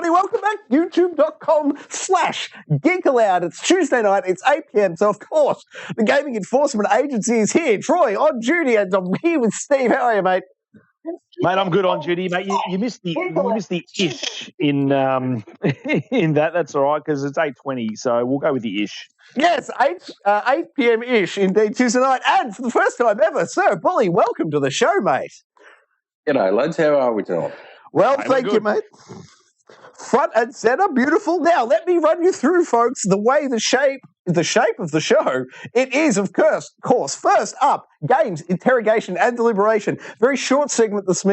everybody. Welcome back. YouTube.com/Geek Aloud. It's Tuesday night. It's 8 p.m. So, of course, the Gaming Enforcement Agency is here. Troy on duty, and I'm here with Steve. How are you, mate? Mate, I'm good on duty, mate. You missed the ish in in that. That's all right because it's 8:20, so we'll go with the ish. Yes, 8 p.m. ish indeed Tuesday night, and for the first time ever, Sir Bully, welcome to the show, mate. G'day, lads. How are we tonight? Well, thank you, mate. Front and center, beautiful. Now, let me run you through, folks, the shape of the show. It is, of course, first up, games, interrogation, and deliberation. Very short segment this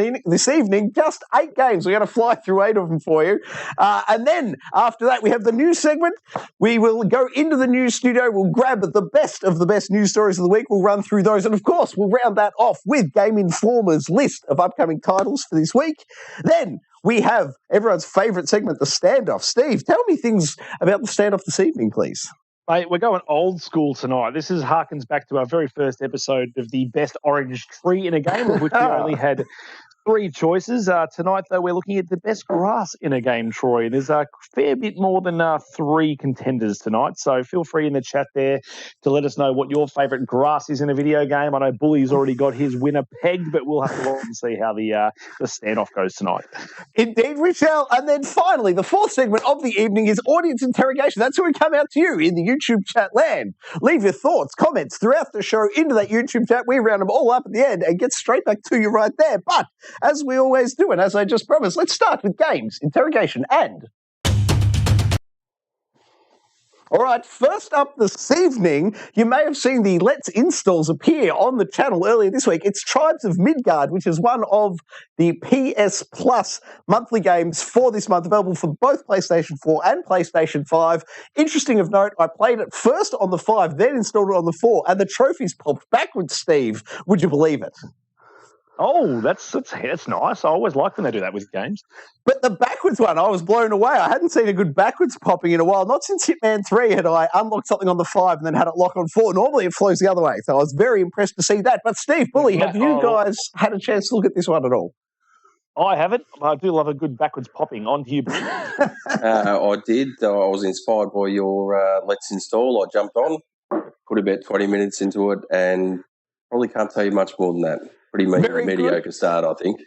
evening, just 8 games. We're going to fly through 8 of them for you. And then, after that, we have the news segment. We will go into the news studio. We'll grab the best of the best news stories of the week. We'll run through those. And, of course, we'll round that off with Game Informer's list of upcoming titles for this week. Then we have everyone's favourite segment, the standoff. Steve, tell me things about the standoff this evening, please. Mate, we're going old school tonight. This harkens back to our very first episode of the best orange tree in a game, of which we only had 3 choices. Tonight, though, we're looking at the best grass in a game, Troy. There's a fair bit more than 3 contenders tonight, so feel free in the chat there to let us know what your favourite grass is in a video game. I know Bully's already got his winner pegged, but we'll have to wait and see how the standoff goes tonight. Indeed, we shall. And then finally, the 4th segment of the evening is audience interrogation. That's where we come out to you in the YouTube chat land. Leave your thoughts, comments throughout the show into that YouTube chat. We round them all up at the end and get straight back to you right there. But as we always do, and as I just promised, let's start with games, interrogation, and... All right, first up this evening, you may have seen the Let's Installs appear on the channel earlier this week. It's Tribes of Midgard, which is one of the PS Plus monthly games for this month, available for both PlayStation 4 and PlayStation 5. Interesting of note, I played it first on the 5, then installed it on the 4, and the trophies popped backwards, Steve. Would you believe it? Oh, that's nice. I always like when they do that with games. But the backwards one, I was blown away. I hadn't seen a good backwards popping in a while. Not since Hitman 3 had I unlocked something on the 5 and then had it lock on 4. Normally it flows the other way. So I was very impressed to see that. But Steve, Bully, have you guys had a chance to look at this one at all? I haven't. I do love a good backwards popping. On to you, Bully. I did. I was inspired by your Let's Install. I jumped on, put about 20 minutes into it, and probably can't tell you much more than that. Pretty mediocre start, I think.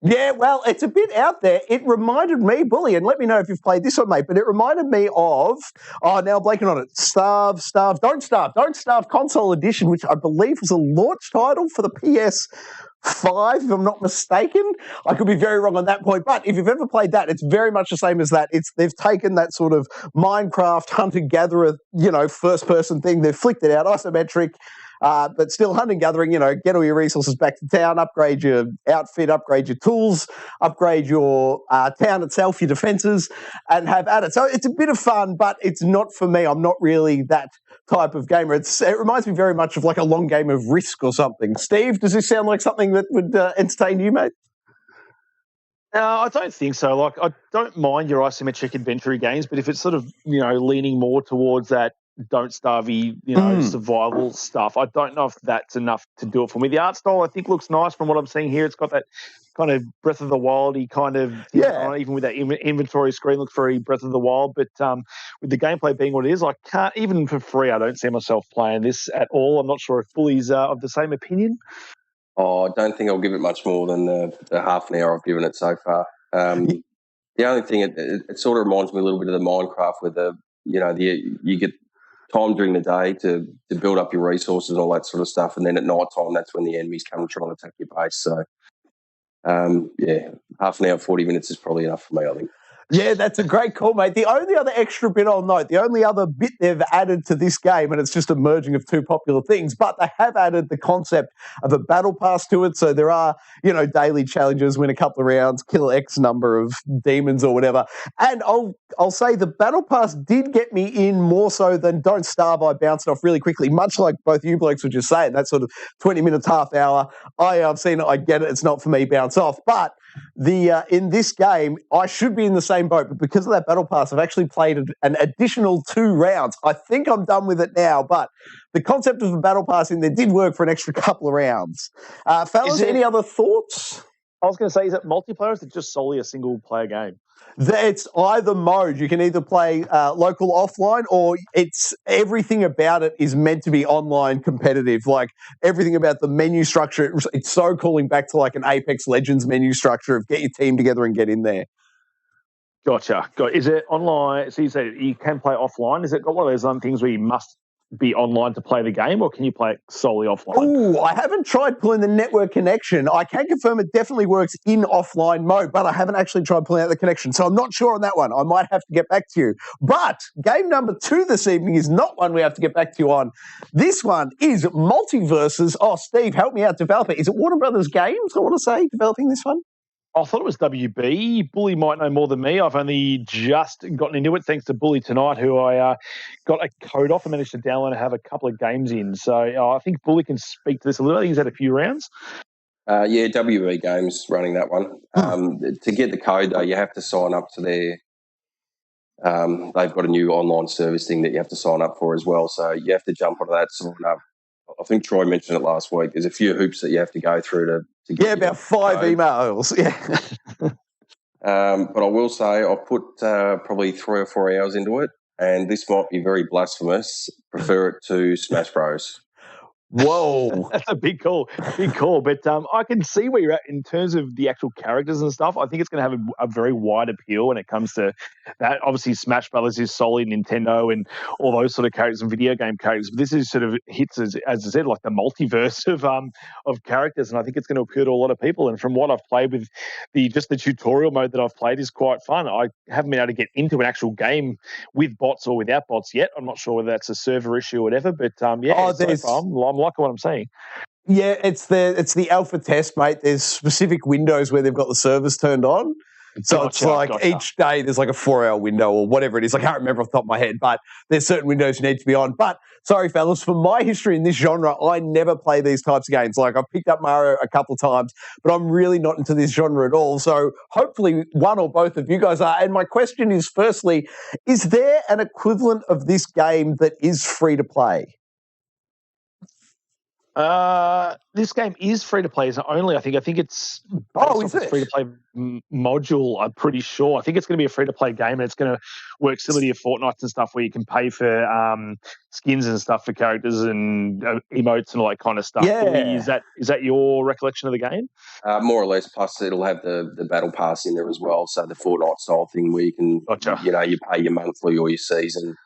Yeah, well, it's a bit out there. It reminded me, Bully, and let me know if you've played this one, mate, but it reminded me of, now I'm blanking on it, Don't Starve Console Edition, which I believe was a launch title for the PS5, if I'm not mistaken. I could be very wrong on that point, but if you've ever played that, it's very much the same as that. They've taken that sort of Minecraft hunter-gatherer, first-person thing, they've flicked it out, isometric, but still hunting-gathering, get all your resources back to town, upgrade your outfit, upgrade your tools, upgrade your town itself, your defences, and have at it. So it's a bit of fun, but it's not for me. I'm not really that type of gamer. It reminds me very much of like a long game of Risk or something. Steve, does this sound like something that would entertain you, mate? No, I don't think so. Like, I don't mind your isometric adventure games, but if it's sort of, leaning more towards that Don't Starve-y, survival stuff, I don't know if that's enough to do it for me. The art style, I think, looks nice from what I'm seeing here. It's got that kind of Breath of the Wild-y kind of, even with that inventory screen, looks very Breath of the Wild. But with the gameplay being what it is, I can't, even for free, I don't see myself playing this at all. I'm not sure if Bully's of the same opinion. Oh, I don't think I'll give it much more than the half an hour I've given it so far. The only thing, it sort of reminds me a little bit of the Minecraft where you get time during the day to build up your resources and all that sort of stuff, and then at night time, that's when the enemies come and try and attack your base. So, half an hour, 40 minutes is probably enough for me, I think. Yeah, that's a great call, mate. The only other extra bit I'll note, the only other bit they've added to this game, and it's just a merging of 2 popular things, but they have added the concept of a battle pass to it. So there are, daily challenges, win a couple of rounds, kill X number of demons or whatever. And I'll say the battle pass did get me in more so than Don't Starve. I bounced off really quickly, much like both you blokes were just saying. That sort of 20 minutes, half hour. I've seen it, I get it. It's not for me, bounce off. But in this game, I should be in the same boat, but because of that battle pass, I've actually played an additional 2 rounds. I think I'm done with it now, but the concept of the battle pass in there did work for an extra couple of rounds. Fellas, any other thoughts? I was going to say, is it multiplayer or is it just solely a single-player game? It's either mode. You can either play local offline, or it's everything about it is meant to be online competitive. Like everything about the menu structure, it's so calling back to like an Apex Legends menu structure of get your team together and get in there. Gotcha. Is it online? So you say you can play offline. Is it got one of those things where you must be online to play the game, or can you play it solely offline? Oh, I haven't tried pulling the network connection. I can confirm it definitely works in offline mode, but I haven't actually tried pulling out the connection. So I'm not sure on that one. I might have to get back to you. But game number 2 this evening is not one we have to get back to you on. This one is Multiverses. Oh, Steve, help me out, developer. Is it Warner Brothers Games, I want to say, developing this one? I thought it was WB. Bully might know more than me. I've only just gotten into it thanks to Bully tonight, who I got a code off and managed to download and have a couple of games in. So I think Bully can speak to this a little. I think he's had a few rounds. Yeah, WB Games running that one. To get the code, though, you have to sign up to their... they've got a new online service thing that you have to sign up for as well. So you have to jump onto that, sign up. I think Troy mentioned it last week. There's a few hoops that you have to go through to get about 5 emails. Yeah. But I will say I put probably 3 or 4 hours into it, and this might be very blasphemous. Prefer it to Smash Bros. Whoa. That's a big call. But I can see where you're at in terms of the actual characters and stuff. I think it's going to have a very wide appeal when it comes to that. Obviously, Smash Brothers is solely Nintendo and all those sort of characters and video game characters. But this is sort of hits, as I said, like the multiverse of characters. And I think it's going to appeal to a lot of people. And from what I've played with the tutorial mode that I've played is quite fun. I haven't been able to get into an actual game with bots or without bots yet. I'm not sure whether that's a server issue or whatever. But so far, I'm liking what I'm saying. Yeah, it's the alpha test, mate. There's specific windows where they've got the servers turned on. So it's like each day there's like a 4-hour window or whatever it is. I can't remember off the top of my head, but there's certain windows you need to be on. But sorry, fellas, for my history in this genre, I never play these types of games. Like I've picked up Mario a couple of times, but I'm really not into this genre at all. So hopefully one or both of you guys are. And my question is, firstly, is there an equivalent of this game that is free to play? This game is free to play. It's only, I think it's free to play module. I'm pretty sure. I think it's going to be a free to play game, and it's going to work similar to your Fortnite and stuff, where you can pay for skins and stuff for characters and emotes and all that kind of stuff. Yeah. Is that your recollection of the game? More or less. Plus, it'll have the battle pass in there as well. So the Fortnite style thing, where you can, you pay your monthly or your season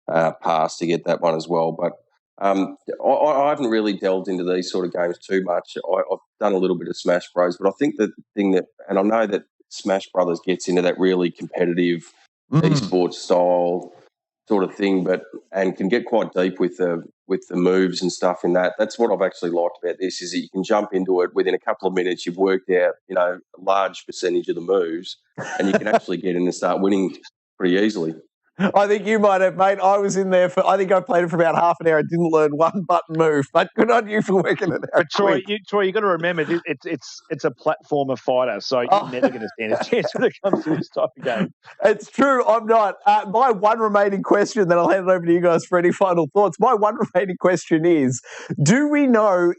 pass to get that one as well. But I haven't really delved into these sort of games too much. I've done a little bit of Smash Bros, but I think the thing that, and I know that Smash Brothers gets into that really competitive esports style sort of thing, and can get quite deep with the moves and stuff in that. That's what I've actually liked about this, is that you can jump into it within a couple of minutes. You've worked out, a large percentage of the moves, and you can actually get in and start winning pretty easily. I think you might have, mate. I was in there I think I played it for about half an hour. I didn't learn one button move, but good on you for working it out. But Troy, you got to remember, it's a platformer fighter, so you're never going to stand a chance when it comes to this type of game. It's true. I'm not. My one remaining question, then I'll hand it over to you guys for any final thoughts. My one remaining question is, do we know...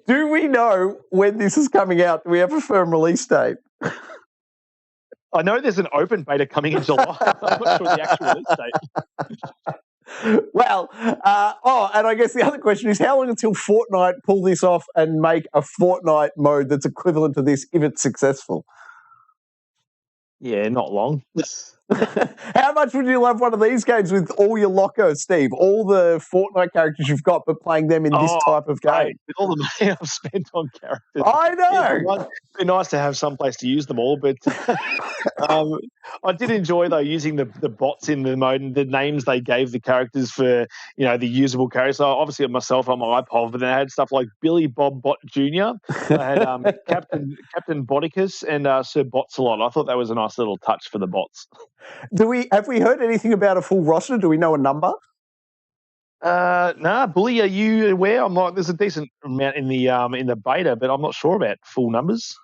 do we know when this is coming out? Do we have a firm release date? I know there's an open beta coming in July. I'm not sure the actual release date. Well, and I guess the other question is, how long until Fortnite pull this off and make a Fortnite mode that's equivalent to this if it's successful? Yeah, not long. How much would you love one of these games with all your locos, Steve? All the Fortnite characters you've got, but playing them in this type of game. Mate, with all the money I've spent on characters. I know. It'd be nice to have some place to use them all, but I did enjoy, though, using the bots in the mode and the names they gave the characters for, the usable characters. So obviously myself on my iPod, but then I had stuff like Billy Bob Bot Jr. I had Captain Boticus and Sir Botsalot. I thought that was a nice little touch for the bots. Have we heard anything about a full roster? Do we know a number? Nah, Bully, are you aware? I'm like, there's a decent amount in the beta, but I'm not sure about full numbers.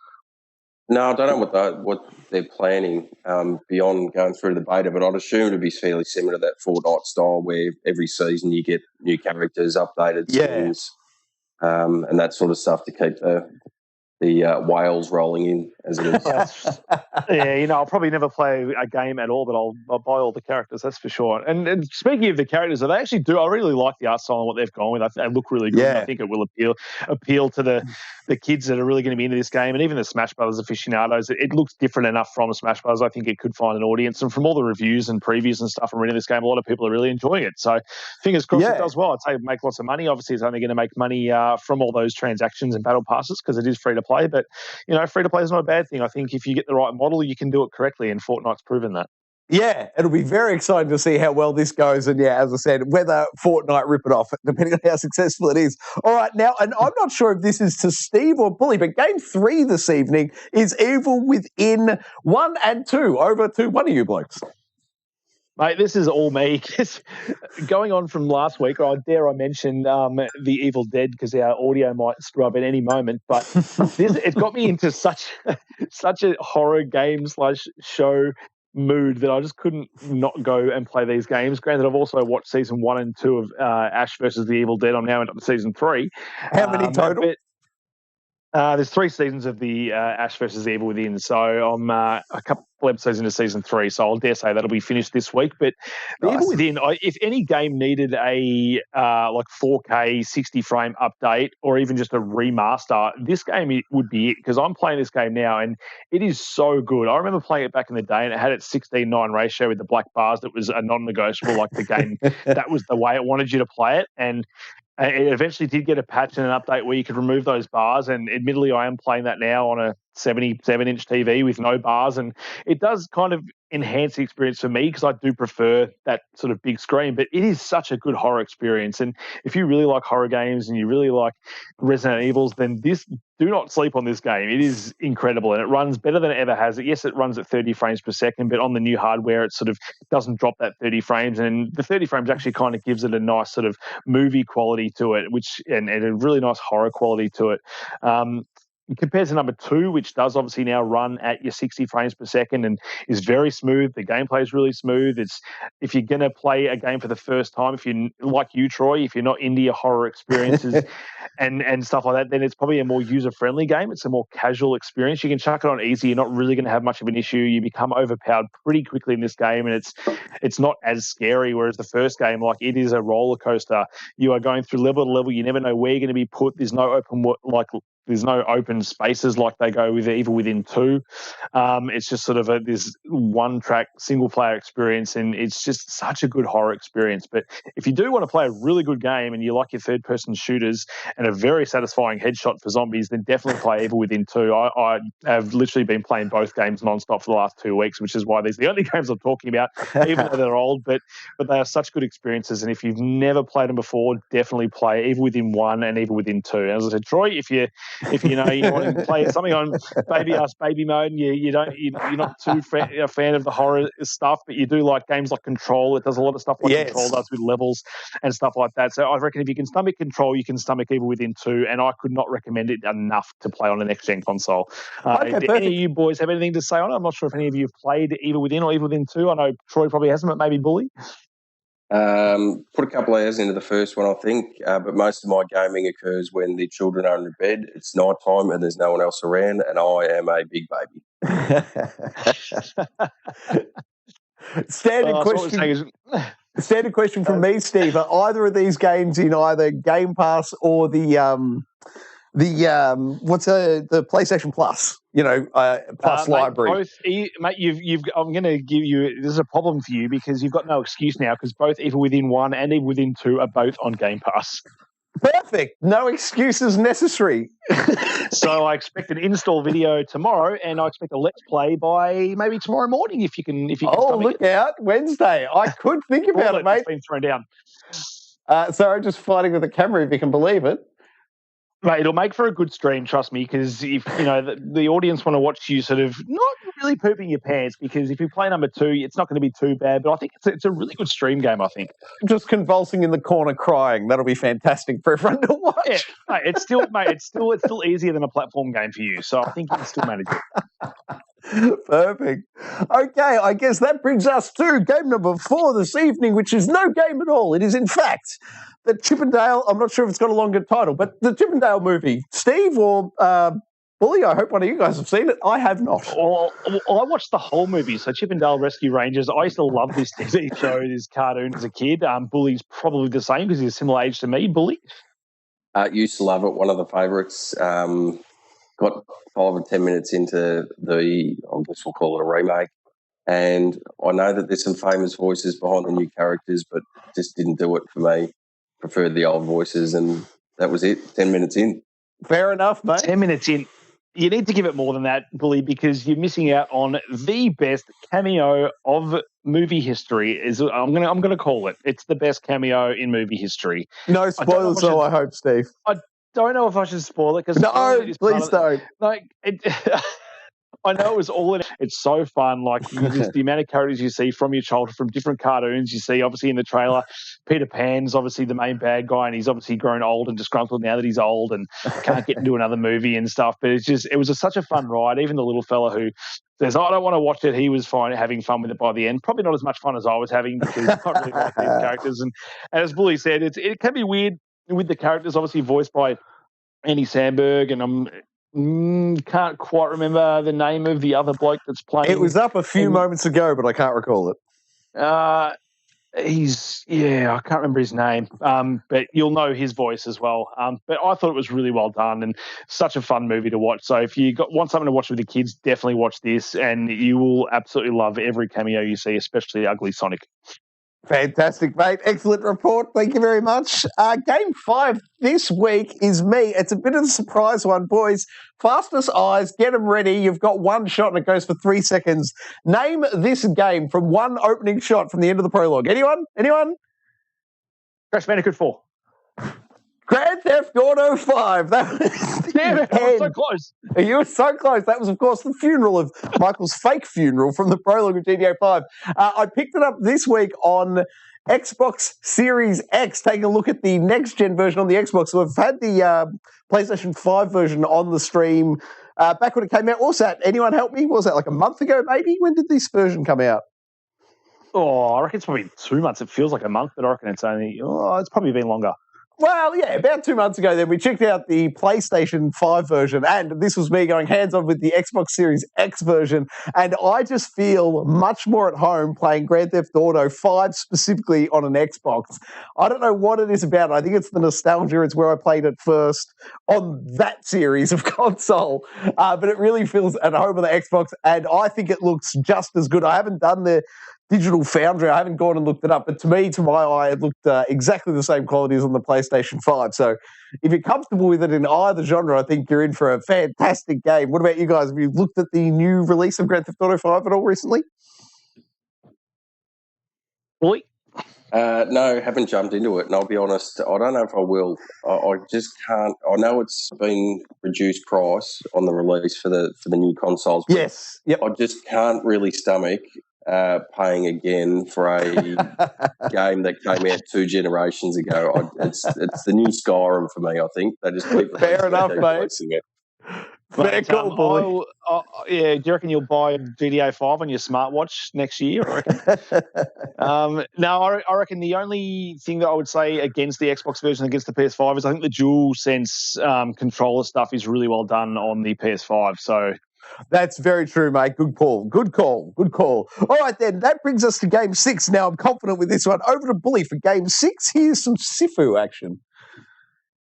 No, I don't know what they're planning beyond going through the beta, but I'd assume it'd be fairly similar to that Fortnite style, where every season you get new characters, updated skins. and that sort of stuff to keep the whales rolling in as it is. Yeah, I'll probably never play a game at all, but I'll buy all the characters, that's for sure. And speaking of the characters, they actually do. I really like the art style and what they've gone with. They look really good. Yeah. And I think it will appeal to the kids that are really going to be into this game, and even the Smash Brothers aficionados. It looks different enough from Smash Brothers. I think it could find an audience, and from all the reviews and previews and stuff from reading this game, a lot of people are really enjoying it. So fingers crossed it does well. I'd say make lots of money. Obviously, it's only going to make money from all those transactions and battle passes because it is free to play. But free to play is not a bad thing. I think if you get the right model, you can do it correctly, and Fortnite's proven that. Yeah, it'll be very exciting to see how well this goes. And yeah, as I said, whether Fortnite rip it off, depending on how successful it is. All right, now, and I'm not sure if this is to Steve or Bully, but game 3 this evening is Evil Within 1 and 2. Over to one of you blokes. Mate, this is all me. Going on from last week, or dare I mention the Evil Dead, because our audio might screw up at any moment. But it got me into such a horror game / show mood that I just couldn't not go and play these games. Granted, I've also watched season 1 and 2 of Ash versus the Evil Dead. I'm now into season 3. How many total? There's 3 seasons of the Ash versus the Evil Within, so I'm a couple episodes into season 3, so I'll dare say that'll be finished this week. But the Evil Within, if any game needed a 4K 60 frame update or even just a remaster, this game would be it, because I'm playing this game now and it is so good. I remember playing it back in the day and it had its 16:9 ratio with the black bars that was a non-negotiable, like the game that was the way it wanted you to play it. And it eventually did get a patch and an update where you could remove those bars, and admittedly I am playing that now on a 77-inch TV with no bars, and it does kind of enhance the experience for me because I do prefer that sort of big screen. But it is such a good horror experience, and if you really like horror games and you really like Resident Evils, then do not sleep on this game. It is incredible, and it runs better than it ever has. Yes, it runs at 30 frames per second, but on the new hardware, it sort of doesn't drop that 30 frames, and the 30 frames actually kind of gives it a nice sort of movie quality to it, and a really nice horror quality to it. Compared to number 2, which does obviously now run at your 60 frames per second and is very smooth. The gameplay is really smooth. If you're going to play a game for the first time, if you like you, Troy, if you're not into your horror experiences and stuff like that, then it's probably a more user-friendly game. It's a more casual experience. You can chuck it on easy. You're not really going to have much of an issue. You become overpowered pretty quickly in this game, and it's not as scary, whereas the first game, like, it is a roller coaster. You are going through level to level. You never know where you're going to be put. There's no open spaces like they go with Evil Within 2. It's just sort of this one-track single-player experience, and it's just such a good horror experience. But if you do want to play a really good game and you like your third-person shooters and a very satisfying headshot for zombies, then definitely play Evil Within 2. I have literally been playing both games non-stop for the last 2 weeks, which is why these are the only games I'm talking about, even though they're old. But they are such good experiences, and if you've never played them before, definitely play Evil Within 1 and Evil Within 2. As I said, Troy, if you want to play something on baby mode, and you're not too a fan of the horror stuff, but you do like games like Control. It does a lot of stuff like Control does with levels and stuff like that. So I reckon if you can stomach Control, you can stomach Evil Within 2, and I could not recommend it enough to play on a next-gen console. Do any of you boys have anything to say on it? I'm not sure if any of you have played Evil Within or Evil Within 2. I know Troy probably hasn't, but maybe Bully. Put a couple of hours into the first one, I think, but most of my gaming occurs when the children are in bed, it's night time, and there's no one else around, and I am a big baby. Standard question from me, Steve. Are either of these games in either Game Pass or the PlayStation Plus? Plus library. Both, mate. I'm going to give you. This is a problem for you because you've got no excuse now because both Evil Within 1 and Evil Within 2 are both on Game Pass. Perfect. No excuses necessary. So I expect an install video tomorrow, and I expect a let's play by maybe tomorrow morning if you can. Oh, look out! Wednesday. I could think about it, mate. It's been thrown down. Sorry, just fighting with the camera, if you can believe it. Mate, it'll make for a good stream, trust me, because if the audience want to watch you sort of not really pooping your pants, because if you play number 2, it's not going to be too bad. But I think it's a really good stream game. I think just convulsing in the corner, crying. That'll be fantastic for everyone to watch. Yeah, mate, it's still easier than a platform game for you. So I think you can still manage it. Perfect. Okay, I guess that brings us to game number 4 this evening, which is no game at all. It is, in fact, the Chippendale. I'm not sure if it's got a longer title, but the Chippendale movie. Steve or Bully, I hope one of you guys have seen it. I have not. Well, I watched the whole movie. So Chippendale Rescue Rangers. I used to love this TV show, this cartoon as a kid. Bully's probably the same because he's a similar age to me. Bully. Used to love it. One of the favourites. Got 5 or 10 minutes into I guess we'll call it a remake. And I know that there's some famous voices behind the new characters, but just didn't do it for me. Preferred the old voices, and that was it. 10 minutes in. Fair enough, mate. 10 minutes in. You need to give it more than that, Bully, because you're missing out on the best cameo of movie history. I'm gonna call it. It's the best cameo in movie history. No spoilers, though, I hope, Steve. I don't know if I should spoil it because no, please don't. Like I know it was all in it. It's so fun. Like the amount of characters you see from your childhood, from different cartoons. You see, obviously, in the trailer, Peter Pan's obviously the main bad guy, and he's obviously grown old and disgruntled now that he's old and can't get into another movie and stuff. But it was such a fun ride. Even the little fella who says, I don't want to watch it, he was fine, having fun with it by the end. Probably not as much fun as I was having because I really like these characters. And as Bully said, it can be weird with the characters, obviously voiced by Andy Samberg, and can't quite remember the name of the other bloke that's playing. It was up a few moments ago, but I can't recall it. I can't remember his name, but you'll know his voice as well. But I thought it was really well done and such a fun movie to watch. So if you want something to watch with the kids, definitely watch this, and you will absolutely love every cameo you see, especially Ugly Sonic. Fantastic, mate. Excellent report. Thank you very much. Game 5 this week is me. It's a bit of a surprise one, boys. Fastest eyes, get them ready. You've got one shot and it goes for 3 seconds. Name this game from one opening shot from the end of the prologue. Anyone? Crash Bandicoot 4. Grand Theft Auto 5. That was Damn it, I was so close. You were so close. That was, of course, the funeral of Michael's fake funeral from the prologue of G.E.A. 5. I picked it up this week on Xbox Series X, taking a look at the next-gen version on the Xbox. So we've had the PlayStation 5 version on the stream back when it came out. What was that? Anyone help me? What was that, like a month ago, maybe? When did this version come out? Oh, I reckon it's probably 2 months. It feels like a month, but I reckon it's probably been longer. Well, yeah, about 2 months ago then we checked out the PlayStation 5 version, and this was me going hands-on with the Xbox Series X version, and I just feel much more at home playing Grand Theft Auto 5 specifically on an Xbox. I don't know what it is about it. I think it's the nostalgia. It's where I played it first on that series of console, but it really feels at home on the Xbox, and I think it looks just as good. I haven't done the Digital Foundry. I haven't gone and looked it up, but to me, to my eye, it looked exactly the same quality as on the PlayStation 5. So if you're comfortable with it in either genre, I think you're in for a fantastic game. What about you guys? Have you looked at the new release of Grand Theft Auto 5 at all recently? Bully? No, haven't jumped into it. And I'll be honest, I don't know if I will. I just can't. I know it's been reduced price on the release for the new consoles. Yes. Yep. I just can't really stomach paying again for a game that came out 2 generations ago. It's the new Skyrim for me, I think. They just keep fair enough, mate. Fair call, Bully. Yeah, do you reckon you'll buy G.E.A. 5 on your smartwatch next year? I reckon. No, I reckon the only thing that I would say against the Xbox version against the PS5 is I think the DualSense controller stuff is really well done on the PS5. So that's very true, mate. Good call. Good call. Good call. All right, then. That brings us to Game 6. Now, I'm confident with this one. Over to Bully for Game 6. Here's some Sifu action.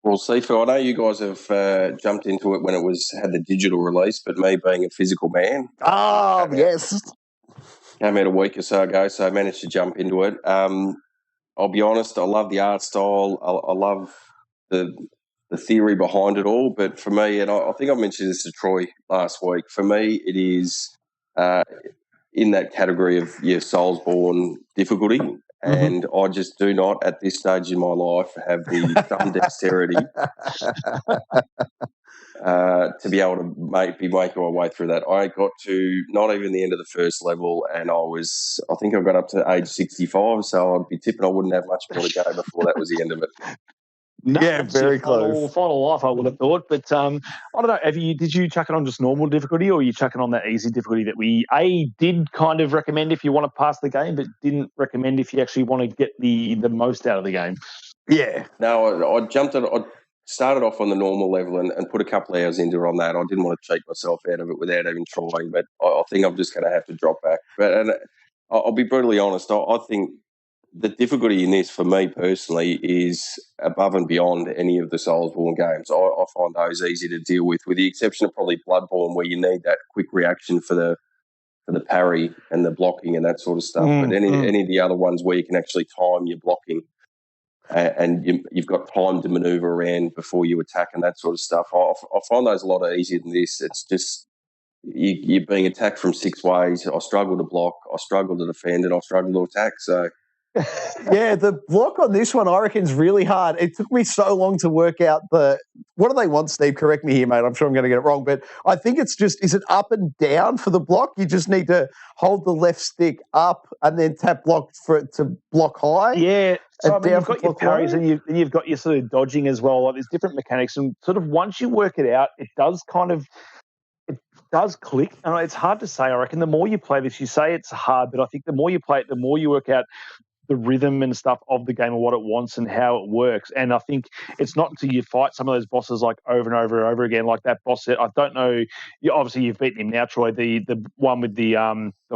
Well, Sifu, I know you guys have jumped into it when it had the digital release, but me being a physical man. Oh, yes. Came out a week or so ago, so I managed to jump into it. I'll be honest, I love the art style. I love the theory behind it all, but for me, and I think I mentioned this to Troy last week, for me it is in that category of Soulsborne difficulty, and I just do not, at this stage in my life, have the thumb dexterity to be able to be making my way through that. I got to not even the end of the first level, and I think I got up to age 65, so I'd be tipping I wouldn't have much more to go before that was the end of it. No, Yeah, it's your very close. final life, I would have thought. But I don't know. Did you chuck it on just normal difficulty, or are you chucking on that easy difficulty that we did kind of recommend if you want to pass the game, but didn't recommend if you actually want to get the most out of the game? Yeah. No, I jumped it. I started off on the normal level and put a couple of hours into it on that. I didn't want to cheat myself out of it without even trying, but I think I'm just going to have to drop back. But I'll be brutally honest. I think the difficulty in this, for me personally, is above and beyond any of the Soulsborne games. I find those easy to deal with the exception of probably Bloodborne, where you need that quick reaction for the parry and the blocking and that sort of stuff. But any of the other ones where you can actually time your blocking and you've got time to manoeuvre around before you attack and that sort of stuff, I find those a lot easier than this. It's just you're being attacked from 6 ways. I struggle to block, I struggle to defend, and I struggle to attack. So Yeah, the block on this one, I reckon, is really hard. It took me so long to work out what do they want, Steve? Correct me here, mate. I'm sure I'm going to get it wrong, but I think it's just, is it up and down for the block? You just need to hold the left stick up and then tap block for it to block high? Yeah. So you've got your parries low? and you've got your sort of dodging as well. Like, there's different mechanics, and sort of once you work it out, it does click. And it's hard to say. I reckon the more you play this, you say it's hard, but I think the more you play it, the more you work out the rhythm and stuff of the game and what it wants and how it works. And I think it's not until you fight some of those bosses like over and over and over again, like that boss that I don't know. Obviously you've beaten him now, Troy. The one with the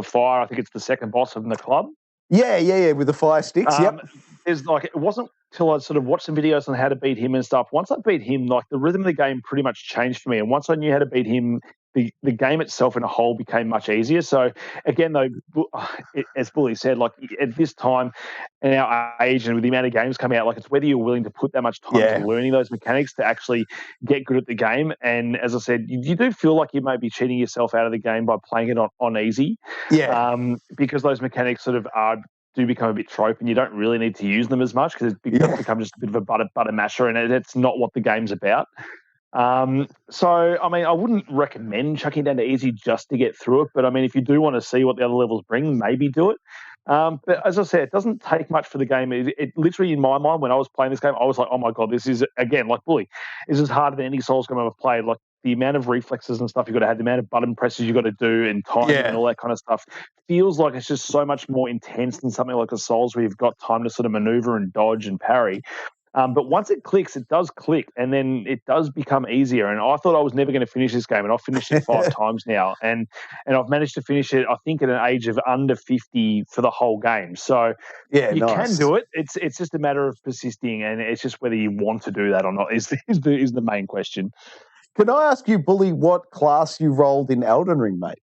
fire. I think it's the second boss in the club. Yeah, with the fire sticks. Yep. It's like, it wasn't till I sort of watched some videos on how to beat him and stuff. Once I beat him, like, the rhythm of the game pretty much changed for me. And once I knew how to beat him, the game itself in a whole became much easier. So again, though, as Bully said, like, at this time in our age and with the amount of games coming out, like, it's whether you're willing to put that much time to learning those mechanics to actually get good at the game. And as I said, you do feel like you may be cheating yourself out of the game by playing it on easy. Yeah. Because those mechanics sort of do become a bit trope, and you don't really need to use them as much because it becomes just a bit of a butter masher, and it's not what the game's about. So, I mean, I wouldn't recommend chucking down to easy just to get through it, but I mean, if you do want to see what the other levels bring, maybe do it. But as I said, it doesn't take much for the game. It literally, in my mind, when I was playing this game, I was like, oh my God, this is, again, like Bully, this is harder than any Souls game I've ever played. Like, the amount of reflexes and stuff you've got to have, the amount of button presses you've got to do and timing and all that kind of stuff feels like it's just so much more intense than something like a Souls where you've got time to sort of maneuver and dodge and parry. But once it clicks, it does click, and then it does become easier. And I thought I was never going to finish this game, and I've finished it 5 times now. And I've managed to finish it, I think, at an age of under 50 for the whole game. So you can do it. It's just a matter of persisting, and it's just whether you want to do that or not is the main question. Can I ask you, Bully, what class you rolled in Elden Ring, mate?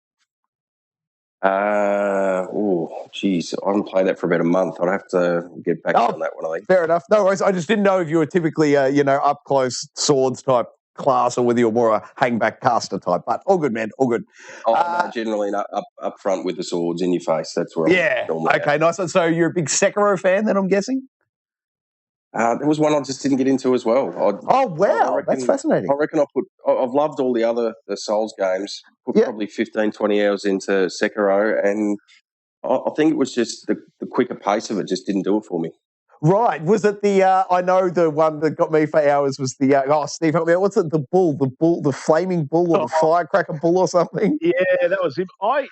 I haven't played that for about a month. I'd have to get back on that one, I think. Fair enough. No worries. I just didn't know if you were typically up close swords type class or whether you're more a hang back caster type. But all good, man. All good. No, generally up front with the swords in your face. That's where I'm normally okay, nice. So you're a big Sekiro fan then, I'm guessing? There was one I just didn't get into as well. That's fascinating. I reckon I've loved all the Souls games. Put probably 15, 20 hours into Sekiro, and I think it was just the quicker pace of it just didn't do it for me. Right. Was it I know the one that got me for hours was Steve, help me out. What's it? The flaming bull or the firecracker bull or something? Yeah, that was him. I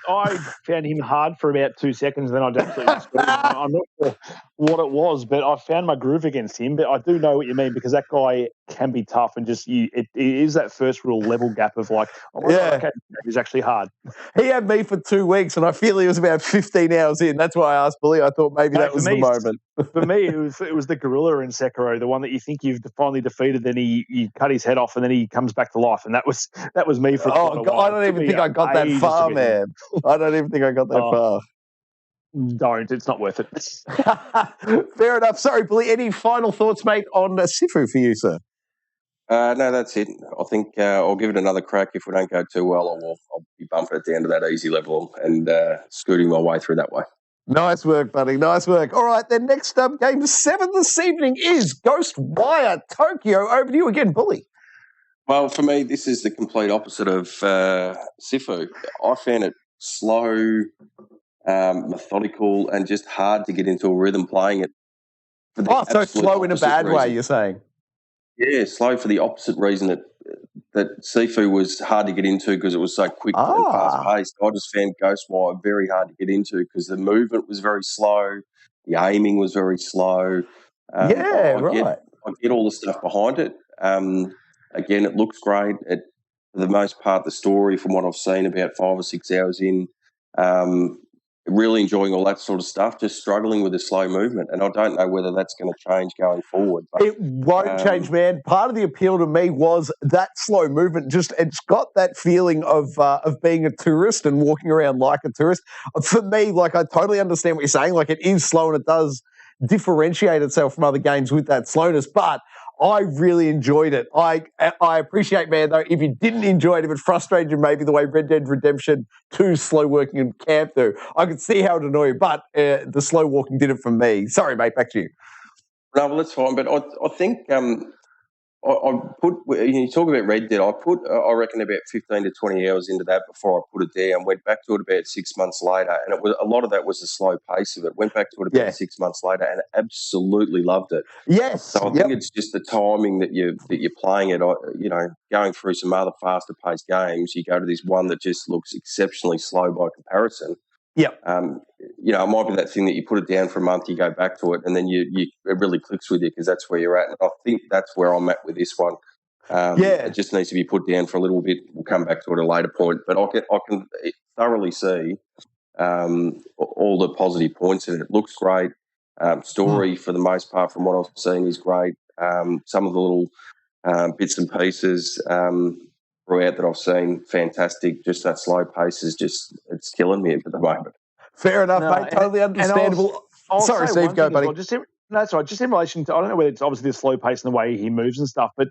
found him hard for about 2 seconds, then I'd absolutely screw him. I'm not sure what it was, but I found my groove against him. But I do know what you mean, because that guy can be tough, and just it is that first real level gap of like, okay, he's actually hard. He had me for 2 weeks, and I feel he was about 15 hours in. That's why I asked Bully. I thought maybe that was the moment. For me, it was the gorilla in Sekiro, the one that you think you've finally defeated, then you cut his head off, and then he comes back to life, and that was me for. Oh God, I don't even think I got that far, man. I don't even think I got that far. Don't. It's not worth it. Fair enough. Sorry, Bully. Any final thoughts, mate, on Sifu for you, sir? No, that's it. I think I'll give it another crack. If we don't go too well, I'll be bumping it down to that easy level and scooting my way through that way. Nice work, buddy. Nice work. All right, then next up, game 7 this evening is Ghostwire Tokyo. Over to you again, Bully. Well, for me, this is the complete opposite of Sifu. I found it slow, methodical, and just hard to get into a rhythm playing it. So slow in a bad way, you're saying? Yeah, slow for the opposite reason that Sifu was hard to get into because it was so quick and fast-paced. I just found Ghostwire very hard to get into because the movement was very slow, the aiming was very slow. I get all the stuff behind it. Again, it looks great. For the most part, the story, from what I've seen, about 5 or 6 hours in, really enjoying all that sort of stuff, just struggling with the slow movement. And I don't know whether that's going to change going forward. But, it won't change, man. Part of the appeal to me was that slow movement. Just it's got that feeling of being a tourist and walking around like a tourist. For me, like, I totally understand what you're saying. Like, it is slow and it does differentiate itself from other games with that slowness, but I really enjoyed it. I appreciate, man, though, if you didn't enjoy it, if it frustrated you maybe the way Red Dead Redemption 2 slow working in camp do, I could see how it annoyed you, but the slow walking did it for me. Sorry, mate, back to you. No, well, that's fine. But I think I put, you talk about Red Dead, I reckon about 15 to 20 hours into that before I put it down. Went back to it about 6 months later, and it was a lot of that was the slow pace of it. Went back to it about 6 months later and absolutely loved it. Yes. So I think it's just the timing that you're playing it. Going through some other faster paced games, you go to this one that just looks exceptionally slow by comparison. Yeah. It might be that thing that you put it down for a month, you go back to it, and then it really clicks with you because that's where you're at. And I think that's where I'm at with this one. It just needs to be put down for a little bit. We'll come back to it at a later point. But I can thoroughly see all the positive points in it. It looks great. Story, for the most part, from what I've seen, is great. Some of the little bits and pieces throughout that I've seen, fantastic. Just that slow pace is it's killing me at the moment. Fair enough, mate. Totally understandable. Sorry, Steve, go, buddy. Well. That's right. Just in relation to, I don't know whether it's obviously the slow pace and the way he moves and stuff, but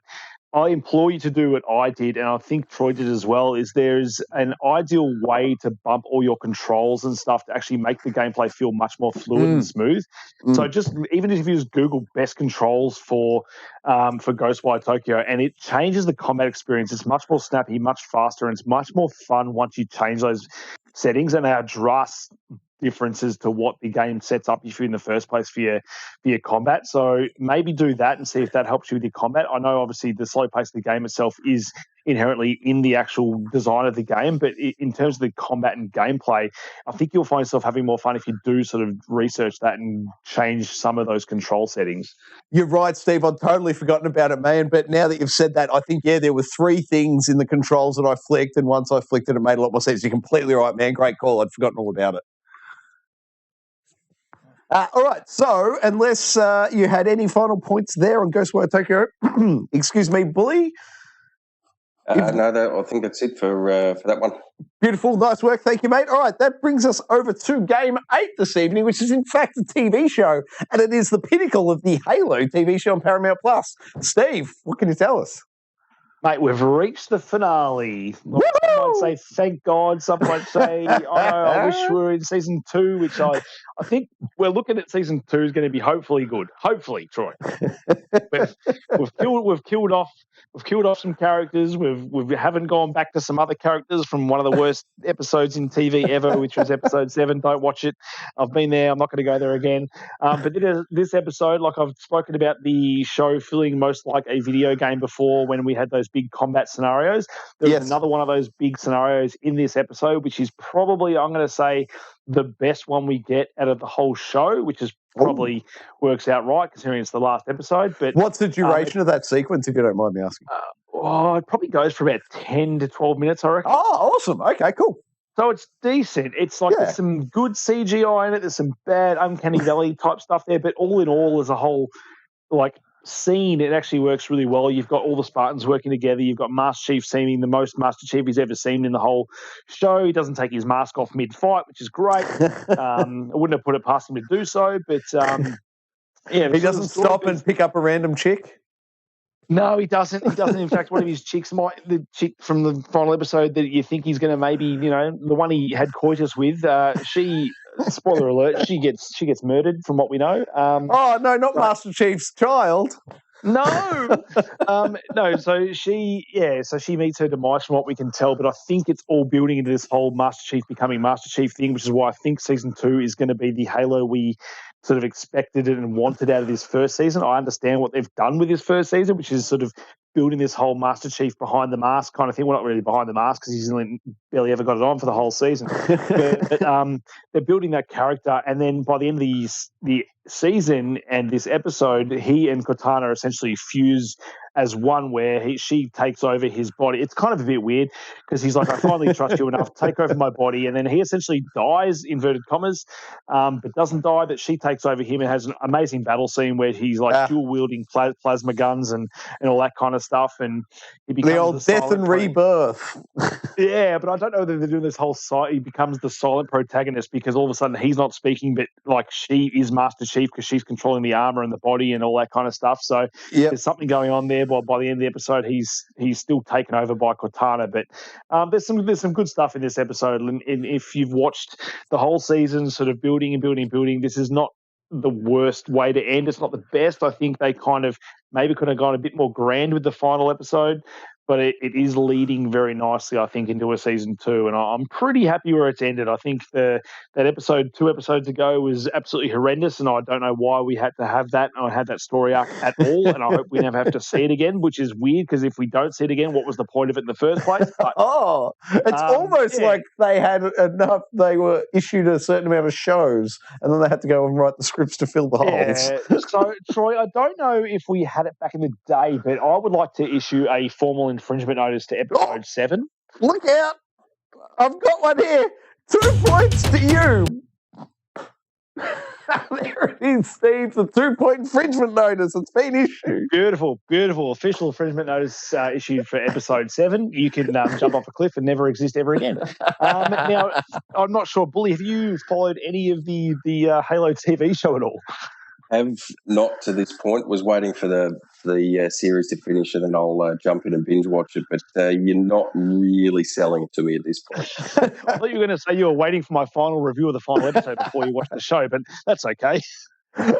I implore you to do what I did, and I think Troy did as well, is there's an ideal way to bump all your controls and stuff to actually make the gameplay feel much more fluid and smooth. So just, even if you just Google best controls for Ghostwire Tokyo, and it changes the combat experience. It's much more snappy, much faster, and it's much more fun once you change those settings, and they are drastic differences to what the game sets up if you're in the first place for your combat. So maybe do that and see if that helps you with your combat. I know obviously the slow pace of the game itself is inherently in the actual design of the game, but in terms of the combat and gameplay, I think you'll find yourself having more fun if you do sort of research that and change some of those control settings. You're right, Steve. I'd totally forgotten about it, man. But now that you've said that, I think, there were 3 things in the controls that I flicked, and once I flicked it, it made a lot more sense. You're completely right, man. Great call. I'd forgotten all about it. All right, so unless you had any final points there on Ghostwire Tokyo, excuse me, Bully? No, I think that's it for that one. Beautiful, nice work, thank you, mate. All right, that brings us over to Game 8 this evening, which is in fact a TV show, and it is the pinnacle of the Halo TV show on Paramount+. Steve, what can you tell us? Mate, we've reached the finale. Some might say, thank God. Some might say, I wish we were in season 2, which I think we're looking at season 2 is going to be hopefully good. Hopefully, Troy. We've killed off some characters. We haven't gone back to some other characters from one of the worst episodes in TV ever, which was episode 7. Don't watch it. I've been there. I'm not going to go there again. But this episode, like I've spoken about the show feeling most like a video game before when we had those big combat scenarios. There's another one of those big scenarios in this episode, which is probably, I'm going to say, the best one we get out of the whole show, which is probably works out right considering it's the last episode. But what's the duration of that sequence, if you don't mind me asking? It probably goes for about 10 to 12 minutes, I reckon. Oh, awesome. Okay, cool. So it's decent. It's like there's some good CGI in it. There's some bad Uncanny Valley type stuff there, but all in all, as a whole, like, scene, it actually works really well. You've got all the Spartans working together. You've got Master Chief seeming the most Master Chief he's ever seen in the whole show. He doesn't take his mask off mid-fight, which is great. I wouldn't have put it past him to do so, but he doesn't stop and pick up a random chick. No, he doesn't. He doesn't. In fact, one of his chicks the chick from the final episode that you think he's going to maybe, the one he had coitus with, she, spoiler alert, she gets murdered from what we know. No, not Master Chief's child. No, no. So she meets her demise from what we can tell, but I think it's all building into this whole Master Chief becoming Master Chief thing, which is why I think season 2 is going to be the Halo we sort of expected and wanted out of this first season. I understand what they've done with this first season, which is sort of building this whole Master Chief behind the mask kind of thing. Well, not really behind the mask because he's barely ever got it on for the whole season. but they're building that character, and then by the end of the season and this episode, he and Cortana essentially fuse as one, where she takes over his body. It's kind of a bit weird because he's like, I finally trust you enough, take over my body. And then he essentially dies, inverted commas, but doesn't die, but she takes over him and has an amazing battle scene where he's like dual wielding plasma guns and all that kind of stuff. And he becomes the old death and rebirth. Yeah, but I don't know that they're doing this whole side. He becomes the silent protagonist because all of a sudden he's not speaking, but like she is Master Chief because she's controlling the armor and the body and all that kind of stuff. So there's something going on there. Well, by the end of the episode, he's still taken over by Cortana. But there's some good stuff in this episode. And if you've watched the whole season, sort of building, this is not the worst way to end. It's not the best. I think they kind of maybe could have gone a bit more grand with the final episode. But it is leading very nicely, I think, into a season 2, and I'm pretty happy where it's ended. I think that episode 2 episodes ago was absolutely horrendous, and I don't know why we had to have that. I had that story arc at all, and I hope we never have to see it again, which is weird because if we don't see it again, what was the point of it in the first place? But, it's almost like they had enough. They were issued a certain amount of shows, and then they had to go and write the scripts to fill the holes. So, Troy, I don't know if we had it back in the day, but I would like to issue a formal infringement notice to episode 7. Look out! I've got one here. 2 points to you. There it is, Steve. The 2-point infringement notice. It's been issued. Beautiful, beautiful. Official infringement notice issued for episode 7. You can jump off a cliff and never exist ever again. Now, I'm not sure, Bully, have you followed any of the Halo TV show at all? Have not to this point. Was waiting for the series to finish, and then I'll jump in and binge watch it. But you're not really selling it to me at this point. I thought you were going to say you were waiting for my final review of the final episode before you watch the show, but that's okay. I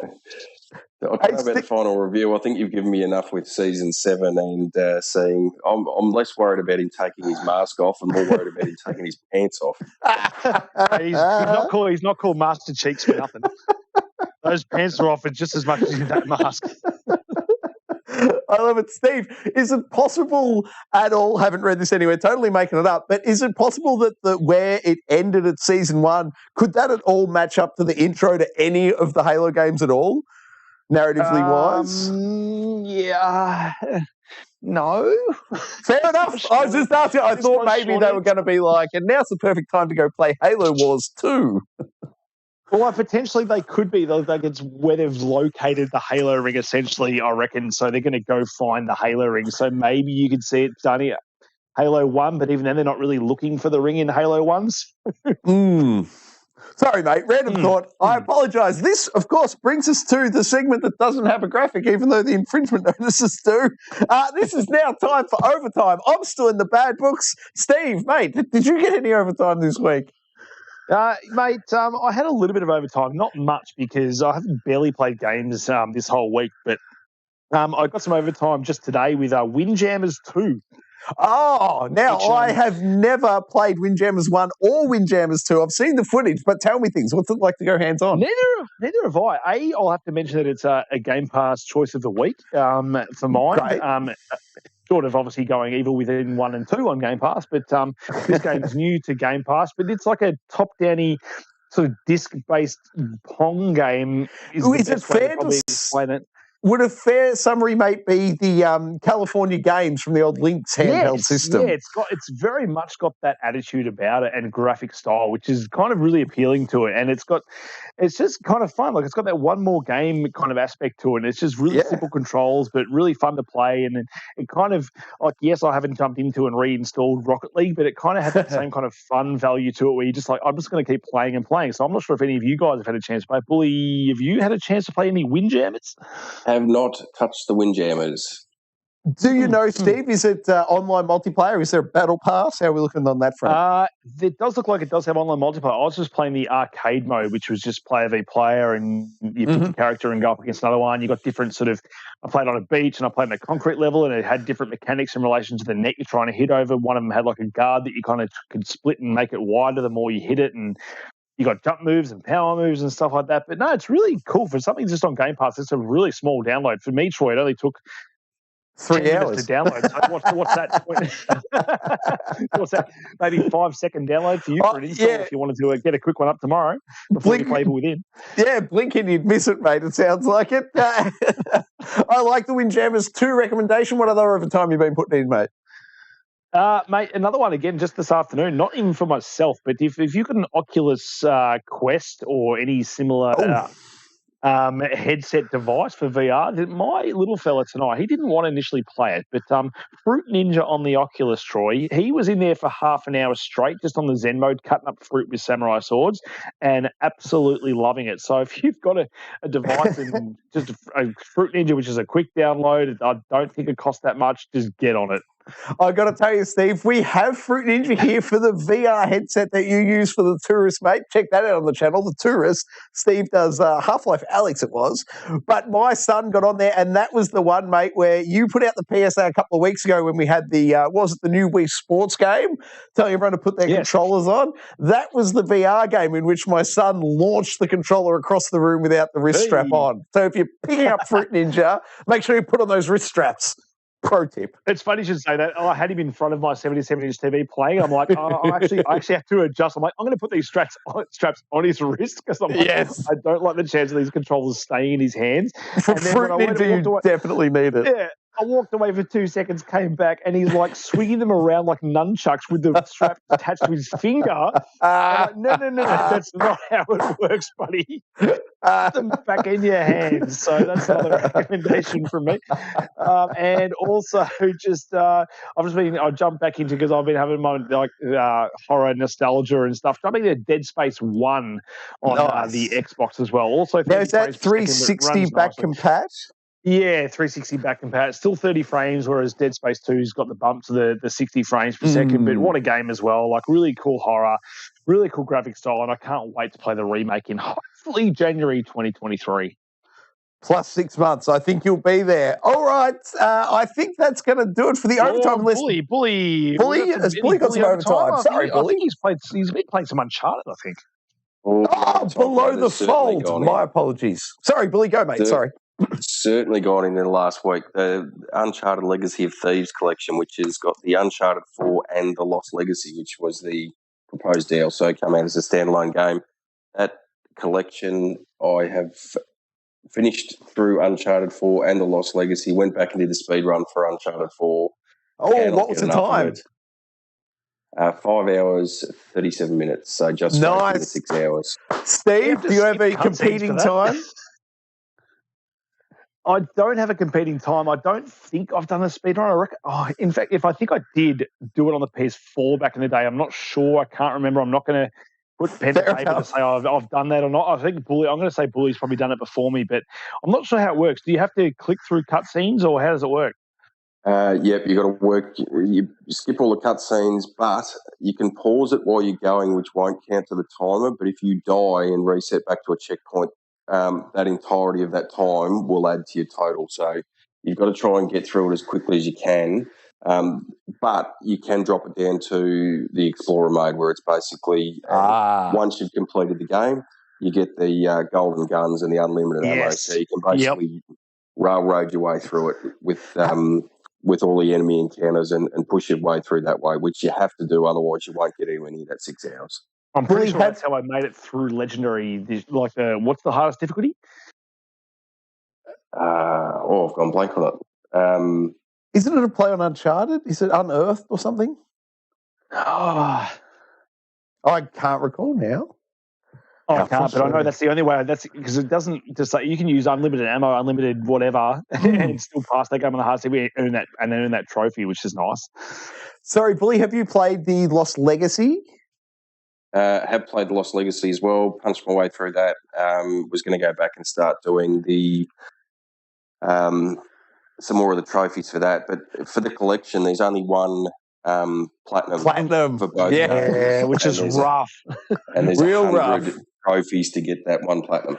don't know about the final review. I think you've given me enough with season 7 and seeing. I'm less worried about him taking his mask off and more worried about him taking his pants off. He's not called Master Cheeks for nothing. Those pants are offered just as much as that mask. I love it. Steve, is it possible at all, haven't read this anywhere, totally making it up, but is it possible that where it ended at season 1, could that at all match up to the intro to any of the Halo games at all, narratively wise? Yeah. No. Fair enough. I was just asking. I thought maybe they were going to be like, and now's the perfect time to go play Halo Wars 2. Well, potentially they could be. Like it's where they've located the Halo ring, essentially, I reckon. So they're going to go find the Halo ring. So maybe you could see it done in Halo 1, but even then they're not really looking for the ring in Halo 1s. Sorry, mate. Random thought. I apologise. This, of course, brings us to the segment that doesn't have a graphic, even though the infringement notices do. This is now time for overtime. I'm still in the bad books. Steve, mate, did you get any overtime this week? Mate, I had a little bit of overtime, not much because I haven't barely played games this whole week, but I got some overtime just today with Windjammers 2. Oh, now I have never played Windjammers 1 or Windjammers 2. I've seen the footage, but tell me things. What's it like to go hands-on? Neither have I. I'll have to mention that it's a Game Pass choice of the week for mine. Short of obviously going either within 1 and 2 on Game Pass, but this game is new to Game Pass, but it's like a top-downy sort of disc-based Pong game. Is it fair to explain it? Would a fair summary, mate, be the California games from the old Lynx handheld system? Yeah, it's very much got that attitude about it and graphic style, which is kind of really appealing to it. And it's just kind of fun. Like it's got that one more game kind of aspect to it. And it's just really simple controls, but really fun to play. And it kind of like, yes, I haven't jumped into and reinstalled Rocket League, but it kind of has that same kind of fun value to it where you're just like, I'm just going to keep playing and playing. So I'm not sure if any of you guys have had a chance to play. Bully, have you had a chance to play any Windjammers? Have not touched the Windjammers. Do you know, Steve, is it online multiplayer? Is there a battle pass? How are we looking on that front? It does look like it does have online multiplayer. I was just playing the arcade mode, which was just player v player, and you pick a character and go up against another one. You got different sort of. I played on a beach and I played on a concrete level, and it had different mechanics in relation to the net you're trying to hit over. One of them had like a guard that you kind of could split and make it wider the more you hit it, and You got jump moves and power moves and stuff like that. But no, it's really cool for something just on Game Pass. It's a really small download. For me, Troy, it only took 3 hours to download. So what's that? What's that? Maybe 5-second download for you for an install if you wanted to get a quick one up tomorrow before you play Evil Within. Yeah, blink and you'd miss it, mate. It sounds like it. I like the Windjammers 2 recommendation. What other overtime you been putting in, mate? Mate, another one again just this afternoon, not even for myself, but if you got an Oculus Quest or any similar headset device for VR, my little fella tonight, he didn't want to initially play it, but Fruit Ninja on the Oculus, Troy, he was in there for half an hour straight just on the Zen mode, cutting up fruit with samurai swords and absolutely loving it. So if you've got a device and just a Fruit Ninja, which is a quick download, I don't think it costs that much, just get on it. I've got to tell you, Steve, we have Fruit Ninja here for the VR headset that you use for the Tourist, mate. Check that out on the channel, the Tourist. Steve does Half-Life Alyx, it was. But my son got on there, and that was the one, mate, where you put out the PSA a couple of weeks ago when we had the, the new Wii Sports game, telling everyone to put their controllers on. That was the VR game in which my son launched the controller across the room without the wrist strap on. So if you're picking up Fruit Ninja, make sure you put on those wrist straps. Pro tip. It's funny you should say that. I had him in front of my 77-inch TV playing. I'm like, I actually have to adjust. I'm like, I'm going to put these straps on his wrist because I'm like, I don't like the chance of these controllers staying in his hands. For Fruit Ninja, you definitely need it. Yeah. I walked away for 2 seconds, came back, and he's like swinging them around like nunchucks with the strap attached to his finger. I'm like, no, that's not how it works, buddy. Put them back in your hands. So that's another recommendation from me. And also, I'll jump back into because I've been having my horror nostalgia and stuff. Jumping to Dead Space 1 on the Xbox as well. Also, now is that 360 back compat? Yeah, 360 back compat. Still 30 frames, whereas Dead Space 2's got the bump to the 60 frames per second. But what a game as well. Like, really cool horror, really cool graphic style, and I can't wait to play the remake in hopefully January 2023. Plus 6 months. I think you'll be there. All right. I think that's going to do it for the overtime list. Bully. Has Bully got some overtime? Sorry, Bully. I think he's been playing some Uncharted, I think. Below the fold. My apologies. Sorry, Bully. Go, mate. Sorry. Certainly gone in the last week. The Uncharted Legacy of Thieves collection, which has got the Uncharted 4 and the Lost Legacy, which was the proposed DLC, come out as a standalone game. That collection, I have finished through Uncharted 4 and the Lost Legacy, went back and did the speed run for Uncharted 4. What was the time? 5 hours, 37 minutes. So just under 6 hours. Steve, do you have a competing time? I don't have a competing time. I don't think I've done a speedrun. In fact, if I think I did do it on the PS4 back in the day, I'm not sure. I can't remember. I'm not going to put pen to paper to say I've done that or not. I think Bully. I'm going to say Bully's probably done it before me, but I'm not sure how it works. Do you have to click through cutscenes, or how does it work? Yep, you got to work. You skip all the cutscenes, but you can pause it while you're going, which won't count to the timer. But if you die and reset back to a checkpoint, that entirety of that time will add to your total. So you've got to try and get through it as quickly as you can. But you can drop it down to the Explorer mode, where it's basically once you've completed the game, you get the golden guns and the unlimited ammo. So you can basically railroad your way through it with all the enemy encounters and push your way through that way, which you have to do, otherwise you won't get anywhere near that 6 hours. I'm pretty sure that's how I made it through Legendary. What's the hardest difficulty? I've gone blank on it. Isn't it a play on Uncharted? Is it Unearthed or something? I can't recall now. I can't, but I know that's the only way. That's because it doesn't just like you can use unlimited ammo, unlimited whatever, and still pass that game on the hardest and earn that trophy, which is nice. Sorry, Bully, have you played the Lost Legacy? Have played the Lost Legacy as well. Punched my way through that. Was going to go back and start doing the some more of the trophies for that, but for the collection, there's only one platinum for both. Yeah, which is rough. And there's real rough trophies to get that one platinum.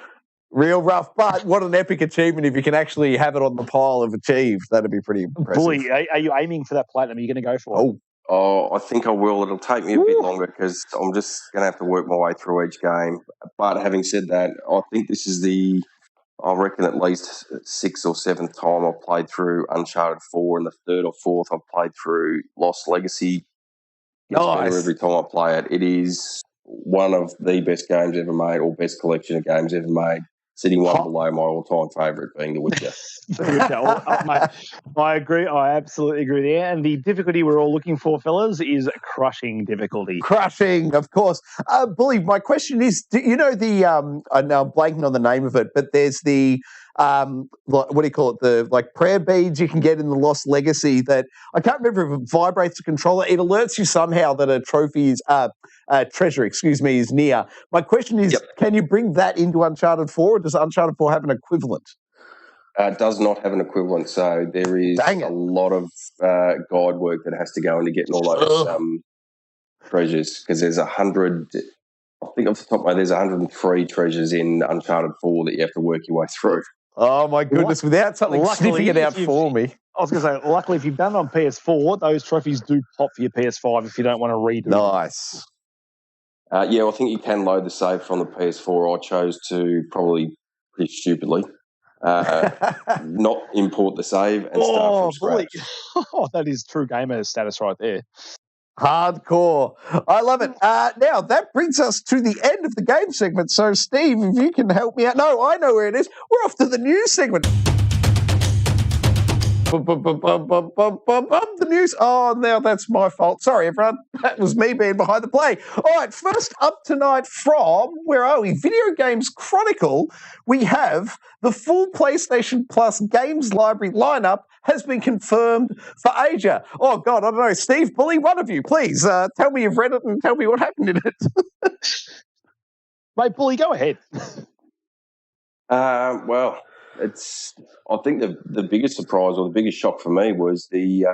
Real rough, but what an epic achievement if you can actually have it on the pile of achieved. That'd be pretty impressive. Bully, are you aiming for that platinum? Are you going to go for it? Oh, I think I will. It'll take me a bit longer because I'm just going to have to work my way through each game. But having said that, I think this is I reckon at least 6th or 7th time I've played through Uncharted 4, and the 3rd or 4th I've played through Lost Legacy. It's better every time I play it. It is one of the best games ever made, or best collection of games ever made, sitting one below my all-time favourite being The Witcher. Mate, I agree. I absolutely agree there. And the difficulty we're all looking for, fellas, is crushing difficulty. Crushing, of course. Bully, my question is, do you know the, I know I'm blanking on the name of it, but there's the, what do you call it, the like prayer beads you can get in the Lost Legacy that, I can't remember if it vibrates the controller, it alerts you somehow that a trophy is, treasure, is near. My question is, Can you bring that into Uncharted 4, or does Uncharted 4 have an equivalent? It does not have an equivalent, so there is a lot of guide work that has to go into getting all those treasures, because there's 100, I think off the top of my head, there's 103 treasures in Uncharted 4 that you have to work your way through. Oh my goodness, without something sniffing it out for me. I was going to say, luckily, if you've done it on PS4, those trophies do pop for your PS5 if you don't want to redo them. Nice. Yeah, I think you can load the save from the PS4. I chose to, probably pretty stupidly, not import the save and start from scratch. That is true gamer status right there. Hardcore. I love it. Now, that brings us to the end of the game segment. So, Steve, if you can help me out. No, I know where it is. We're off to the news segment. The news. Oh, now that's my fault. Sorry, everyone. That was me being behind the play. All right, first up tonight from, where are we? Video Games Chronicle. We have the full PlayStation Plus games library lineup has been confirmed for Asia. Oh, God, I don't know. Steve, Bully, one of you, please tell me you've read it and tell me what happened in it. Mate, Bully, go ahead. Well, I think the biggest surprise or the biggest shock for me was the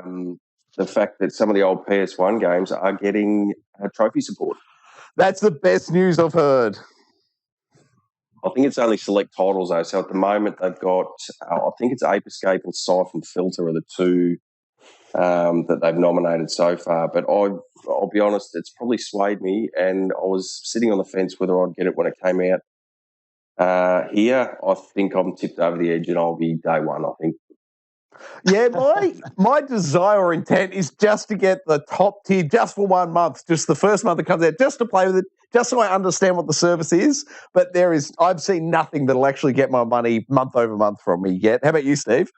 fact that some of the old PS1 games are getting trophy support. That's the best news I've heard. I think it's only select titles though. So at the moment they've got, I think it's Ape Escape and Siphon Filter are the two that they've nominated so far. But I'll be honest, it's probably swayed me, and I was sitting on the fence whether I'd get it when it came out. Here, I think I'm tipped over the edge, and I'll be day one, I think. Yeah, my desire or intent is just to get the top tier just for 1 month, just the first month that comes out, just to play with it, just so I understand what the service is. But I've seen nothing that'll actually get my money month over month from me yet. How about you, Steve?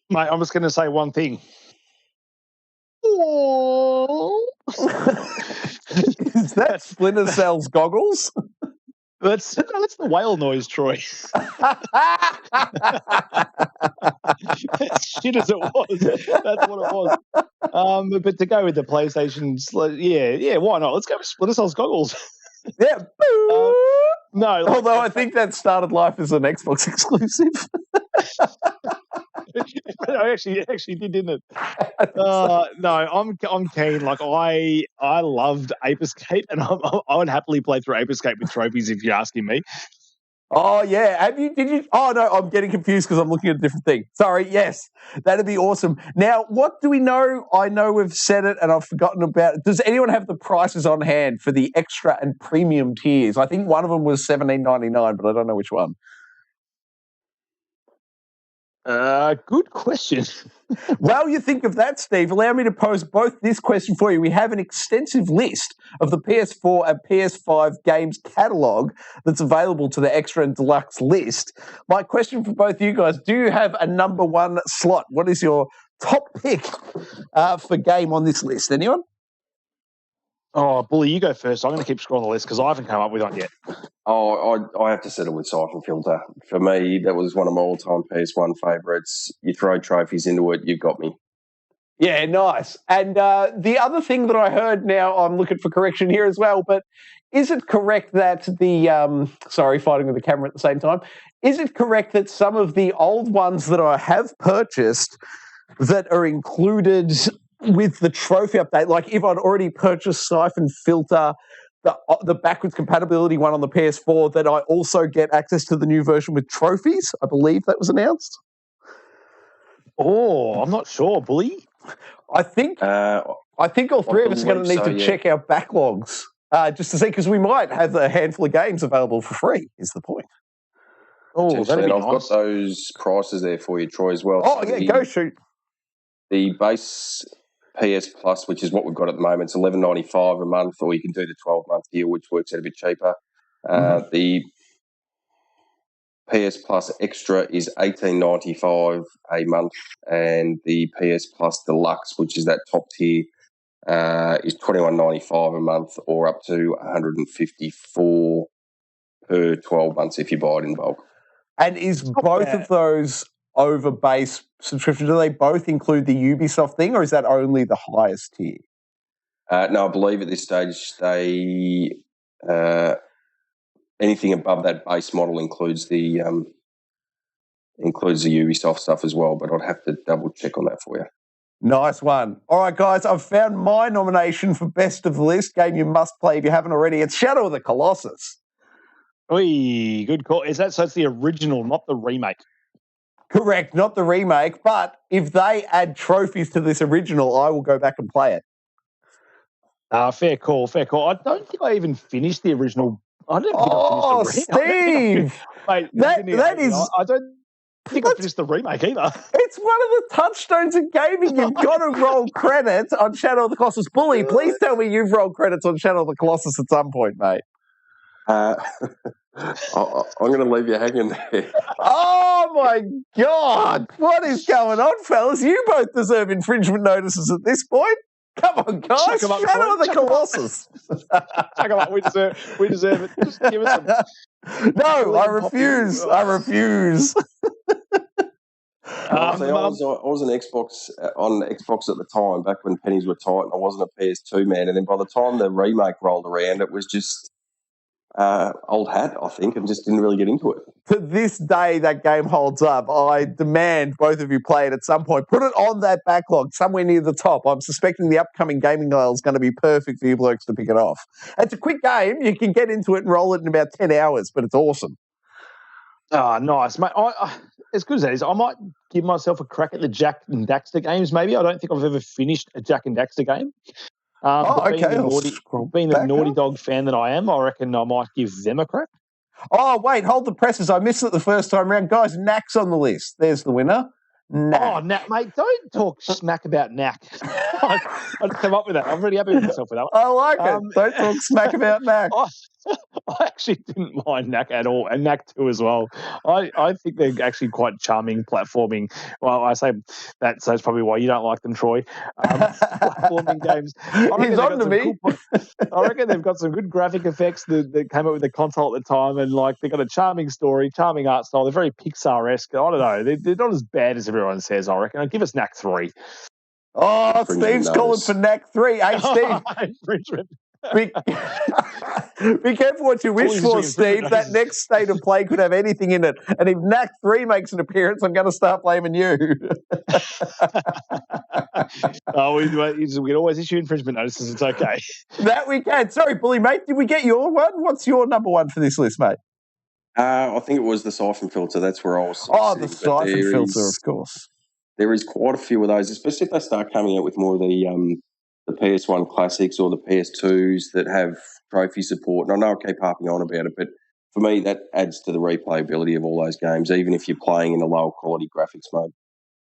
Mate, I'm just going to say one thing. Is that Splinter Cell's goggles? That's the whale noise, Troy. As shit as it was, that's what it was. But to go with the PlayStation's, yeah, why not? Let's go with Splinter Cell's goggles. Yeah. No. Although I think that started life as an Xbox exclusive. It actually did, didn't it? No, I'm keen. Like I loved Ape Escape, and I would happily play through Ape Escape with trophies if you're asking me. Oh yeah, did you? Oh no, I'm getting confused because I'm looking at a different thing. Sorry. Yes, that'd be awesome. Now, what do we know? I know we've said it, and I've forgotten about it. Does anyone have the prices on hand for the extra and premium tiers? I think one of them was $17.99, but I don't know which one. Good question. While you think of that, Steve, allow me to pose both this question for you. We have an extensive list of the PS4 and PS5 games catalogue that's available to the extra and deluxe list. My question for both you guys, do you have a number one slot? What is your top pick for game on this list? Anyone? Oh, Bully, you go first. I'm going to keep scrolling the list because I haven't come up with one yet. Oh, I have to settle with Siphon Filter. For me, that was one of my all-time PS1 favourites. You throw trophies into it, you've got me. Yeah, nice. And the other thing that I heard, now I'm looking for correction here as well, but is it correct that fighting with the camera at the same time, is it correct that some of the old ones that I have purchased that are included with the trophy update, like if I'd already purchased Siphon Filter, the backwards compatibility one on the PS4, that I also get access to the new version with trophies? I believe that was announced. Oh, I'm not sure, Bully. I think all three of us are going to need to check our backlogs just to see, because we might have a handful of games available for free, is the point. Oh, that'd be I've nice. got those prices there for you, Troy, as well. Oh, so go shoot. The base PS Plus, which is what we've got at the moment, it's $11.95 a month, or you can do the 12-month deal, which works out a bit cheaper. The PS Plus Extra is $18.95 a month, and the PS Plus Deluxe, which is that top tier, is $21.95 a month, or up to $154 per 12 months if you buy it in bulk. And is both of those over base subscription, do they both include the Ubisoft thing, or is that only the highest tier? No, I believe at this stage they anything above that base model includes the Ubisoft stuff as well, but I'd have to double check on that for you. Nice one. All right, guys, I've found my nomination for best of the list. Game you must play if you haven't already. It's Shadow of the Colossus. Oi, good call. So it's the original, not the remake? Correct, not the remake, but if they add trophies to this original, I will go back and play it. Fair call. I don't think I even finished the original. I don't think I finished the remake. Steve! Mate, that is... I don't think I finished the remake either. It's one of the touchstones of gaming. You've got to roll credits on Shadow of the Colossus. Bully, please tell me you've rolled credits on Shadow of the Colossus at some point, mate. I'm going to leave you hanging there. Oh, my God. What is going on, fellas? You both deserve infringement notices at this point. Come on, guys. Shadow of the Colossus. Chuck them up. We deserve it. Just give us them. No, I refuse. I refuse. I was on Xbox at the time, back when pennies were tight, and I wasn't a PS2 man. And then by the time the remake rolled around, it was just old hat, I think, and just didn't really get into it. To this day, that game holds up. I demand both of you play it at some point. Put it on that backlog, somewhere near the top. I'm suspecting the upcoming gaming dial is going to be perfect for you blokes to pick it off. It's a quick game. You can get into it and roll it in about 10 hours, but it's awesome. Oh, nice, mate. As good as that is, I might give myself a crack at the Jack and Daxter games, maybe. I don't think I've ever finished a Jack and Daxter game. Being the Naughty Dog fan that I am, I reckon I might give them a crack. Oh, wait, hold the presses. I missed it the first time around. Guys, Knack's on the list. There's the winner. Knack. Oh, Knack, mate, don't talk smack about Knack. I just come up with that. I'm really happy with myself with that one. I like it. Don't talk smack about Knack. I actually didn't mind Knack at all, and Knack 2 as well. I think they're actually quite charming platforming. Well, I say that, so it's probably why you don't like them, Troy. Platforming games. He's on to me. I reckon they've got some good graphic effects that came up with the console at the time, and like they've got a charming story, charming art style. They're very Pixar-esque. I don't know. They're not as bad as everyone says, I reckon. I'd give us Knack 3. Oh, Steve's calling for Knack 3. Hey, Steve. Be careful what you wish for, Steve. That next state of play could have anything in it. And if Knack 3 makes an appearance, I'm going to start blaming you. We can always issue infringement notices. It's okay. That we can. Sorry, Bully, mate. Did we get your one? What's your number one for this list, mate? I think it was the Siphon Filter. That's where I was. The Siphon Filter, of course. There is quite a few of those, especially if they start coming out with more of the PS1 classics or the PS2s that have trophy support. And I know I keep harping on about it, but for me, that adds to the replayability of all those games, even if you're playing in a lower quality graphics mode.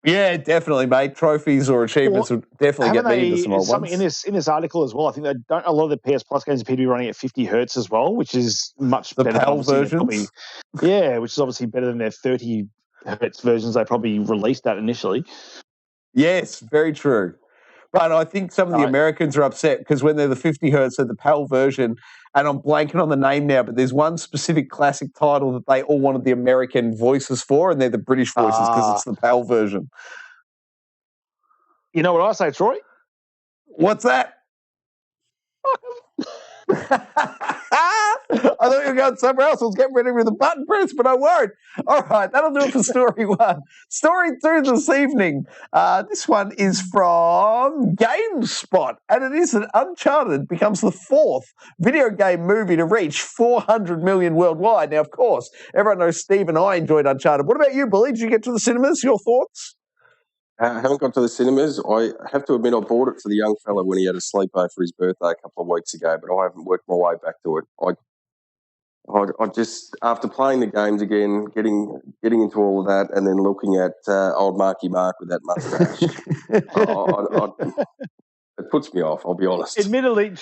Yeah, definitely, mate. Trophies or achievements would definitely get me into some old ones. In this article as well, I think they don't. A lot of the PS Plus games appear to be running at 50 hertz as well, which is much better. The PAL versions? Which is obviously better than their 30 hertz versions they probably released at initially. Yes, very true. But I think some of the Americans are upset because when they're the 50 hertz, they're the PAL version, and I'm blanking on the name now, but there's one specific classic title that they all wanted the American voices for, and they're the British voices because it's the PAL version. You know what I say, Troy? What's that? I thought you were going somewhere else. I was getting ready with a button press, but I won't. All right, that'll do it for story one. Story two this evening. This one is from GameSpot, and it is that Uncharted becomes the fourth video game movie to reach 400 million worldwide. Now, of course, everyone knows Steve and I enjoyed Uncharted. What about you, Billy? Did you get to the cinemas? Your thoughts? I haven't got to the cinemas. I have to admit, I bought it for the young fella when he had a sleepover for his birthday a couple of weeks ago, but I haven't worked my way back to it. I just, after playing the games again, getting into all of that, and then looking at old Marky Mark with that mustache, it puts me off, I'll be honest. Admittedly,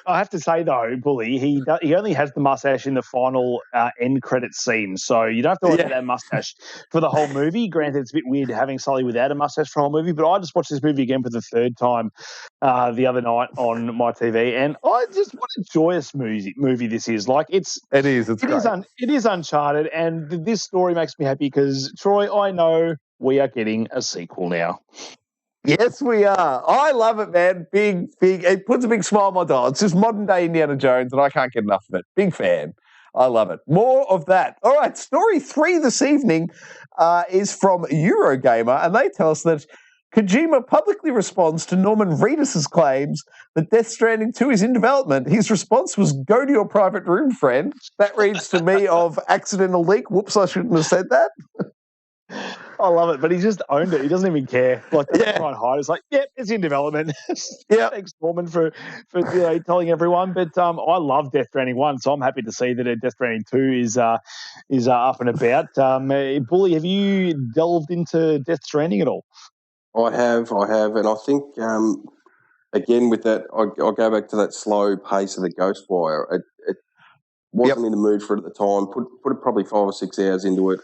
I have to say though, Bully, he only has the mustache in the final end credit scene, so you don't have to worry about that mustache for the whole movie. Granted, it's a bit weird having Sully without a mustache for the whole movie, but I just watched this movie again for the third time the other night on my TV, and what a joyous movie this is. Like it is Uncharted, and this story makes me happy because Troy, I know we are getting a sequel now. Yes, we are. I love it, man. Big. It puts a big smile on my dial. It's just modern day Indiana Jones, and I can't get enough of it. Big fan. I love it. More of that. All right, story 3 this evening is from Eurogamer, and they tell us that Kojima publicly responds to Norman Reedus' claims that Death Stranding 2 is in development. His response was, "Go to your private room, friend." That reads to me of accidental leak. Whoops, I shouldn't have said that. I love it, but he just owned it. He doesn't even care. Like, doesn't try and hide. It's like, it's in development. Thanks, Norman, for telling everyone. But I love Death Stranding 1, so I'm happy to see that Death Stranding 2 is up and about. Bully, have you delved into Death Stranding at all? I have, and I think again with that, I'll go back to that slow pace of the Ghostwire. It wasn't in the mood for it at the time. Put it probably 5 or 6 hours into it.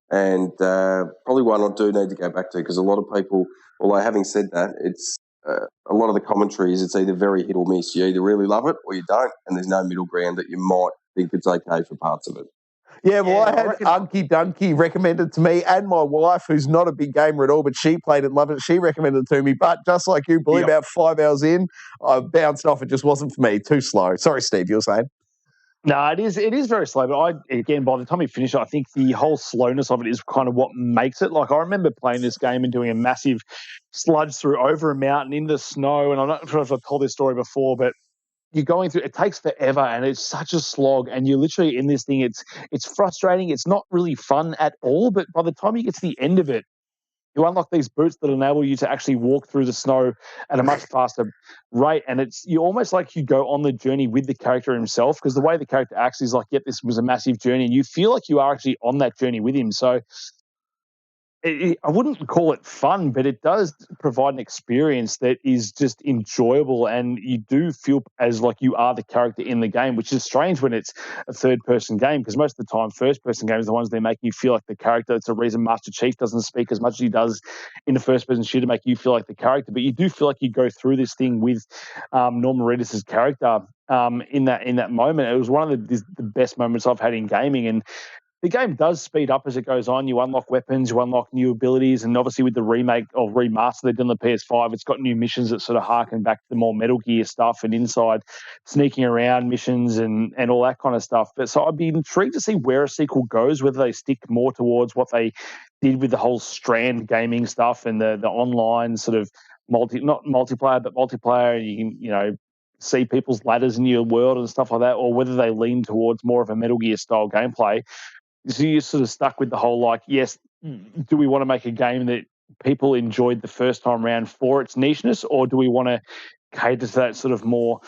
And probably one I do need to go back to, because a lot of people, although having said that, it's a lot of the commentaries, it's either very hit or miss. You either really love it or you don't, and there's no middle ground that you might think it's okay for parts of it. Yeah, well, I had Unky Dunky recommended to me, and my wife, who's not a big gamer at all, but she played it and loved it, she recommended it to me. But just like you, Billy, about 5 hours in, I bounced off. It just wasn't for me. Too slow. Sorry, Steve, you were saying? No, it is very slow. But by the time we finish it, I think the whole slowness of it is kind of what makes it. Like, I remember playing this game and doing a massive sludge through over a mountain in the snow. And I'm not sure if I've told this story before, but you're going through, it takes forever and it's such a slog, and you're literally in this thing. It's frustrating. It's not really fun at all. But by the time you get to the end of it, you unlock these boots that enable you to actually walk through the snow at a much faster rate. And you almost like you go on the journey with the character himself, because the way the character acts is like, this was a massive journey, and you feel like you are actually on that journey with him. So I wouldn't call it fun, but it does provide an experience that is just enjoyable, and you do feel as like you are the character in the game, which is strange when it's a third-person game, because most of the time first-person games are the ones that make you feel like the character. It's the reason Master Chief doesn't speak as much as he does in the first-person shooter, to make you feel like the character. But you do feel like you go through this thing with Norman Reedus' character in that moment. It was one of the best moments I've had in gaming, and the game does speed up as it goes on. You unlock weapons, you unlock new abilities, and obviously with the remake or remaster they did on the PS5, it's got new missions that sort of harken back to the more Metal Gear stuff and inside sneaking around missions and all that kind of stuff. But so I'd be intrigued to see where a sequel goes, whether they stick more towards what they did with the whole Strand gaming stuff and the online sort of not multiplayer, but multiplayer. You can, see people's ladders in your world and stuff like that, or whether they lean towards more of a Metal Gear style gameplay. So you're sort of stuck with the whole, like, yes, do we want to make a game that people enjoyed the first time around for its nicheness, or do we want to cater to that sort of more,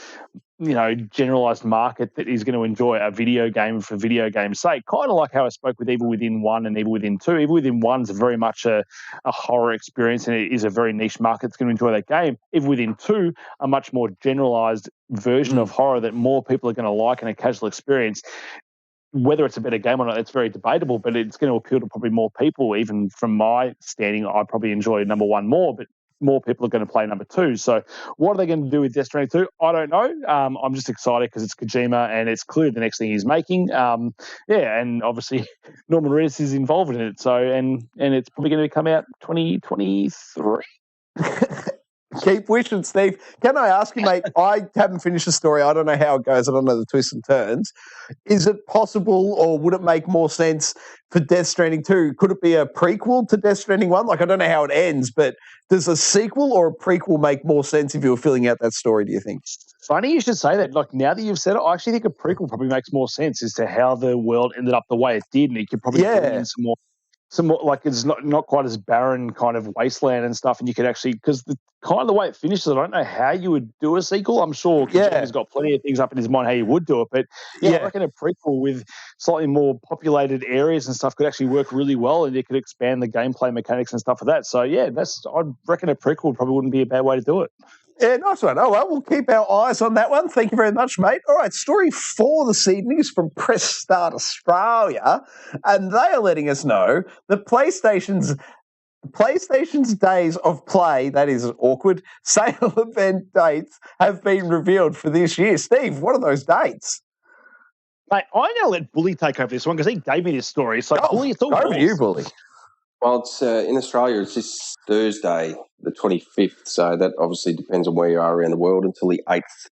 generalized market that is going to enjoy a video game for video game's sake? Kind of like how I spoke with Evil Within 1 and Evil Within 2. Evil Within 1's very much a horror experience, and it is a very niche market that's going to enjoy that game. Evil Within 2, a much more generalized version of horror that more people are going to like in a casual experience. Whether it's a better game or not, it's very debatable, but it's going to appeal to probably more people. Even from my standing, I probably enjoy number 1 more, but more people are going to play number 2. So what are they going to do with Death Stranding 2? I don't know. I'm just excited because it's Kojima and it's clearly the next thing he's making. And obviously Norman Reedus is involved in it. So, and it's probably going to come out 2023. Keep wishing, Steve. Can I ask you, mate? I haven't finished the story. I don't know how it goes. I don't know the twists and turns. Is it possible, or would it make more sense for Death Stranding 2? Could it be a prequel to Death Stranding 1? Like, I don't know how it ends, but does a sequel or a prequel make more sense if you were filling out that story, do you think? Funny you should say that. Like, now that you've said it, I actually think a prequel probably makes more sense as to how the world ended up the way it did, and it could probably bring in some more some more, like it's not quite as barren kind of wasteland and stuff, and you could actually, because the kind of the way it finishes, I don't know how you would do a sequel. I'm sure Kojima's got plenty of things up in his mind how you would do it, but I reckon a prequel with slightly more populated areas and stuff could actually work really well, and you could expand the gameplay mechanics and stuff for that. So I reckon a prequel probably wouldn't be a bad way to do it. Yeah, nice one. Oh, well, we'll keep our eyes on that one. Thank you very much, mate. All right, story 4 this evening is from Press Start Australia, and they are letting us know that PlayStation's days of play, that is awkward, sale event dates have been revealed for this year. Steve, what are those dates? Mate, I'm going to let Bully take over this one because he gave me this story. So, Bully, it's all over to you, Bully. Well, it's in Australia, it's this Thursday, the 25th, so that obviously depends on where you are around the world, until the 8th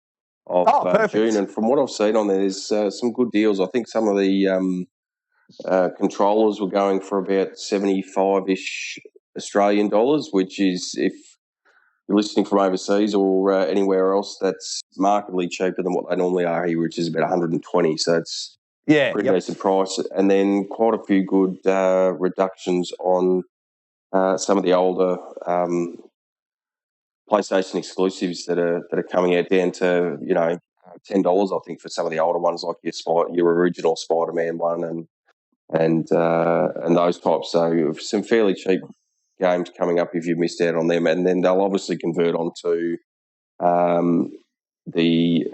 of June. And from what I've seen on there, there's some good deals. I think some of the controllers were going for about 75-ish Australian dollars, which is, if you're listening from overseas or anywhere else, that's markedly cheaper than what they normally are here, which is about 120. So it's pretty decent price. And then quite a few good reductions on some of the older PlayStation exclusives that are coming out, down to $10, I think, for some of the older ones, like your original Spider-Man one and those types. So some fairly cheap games coming up if you've missed out on them, and then they'll obviously convert onto the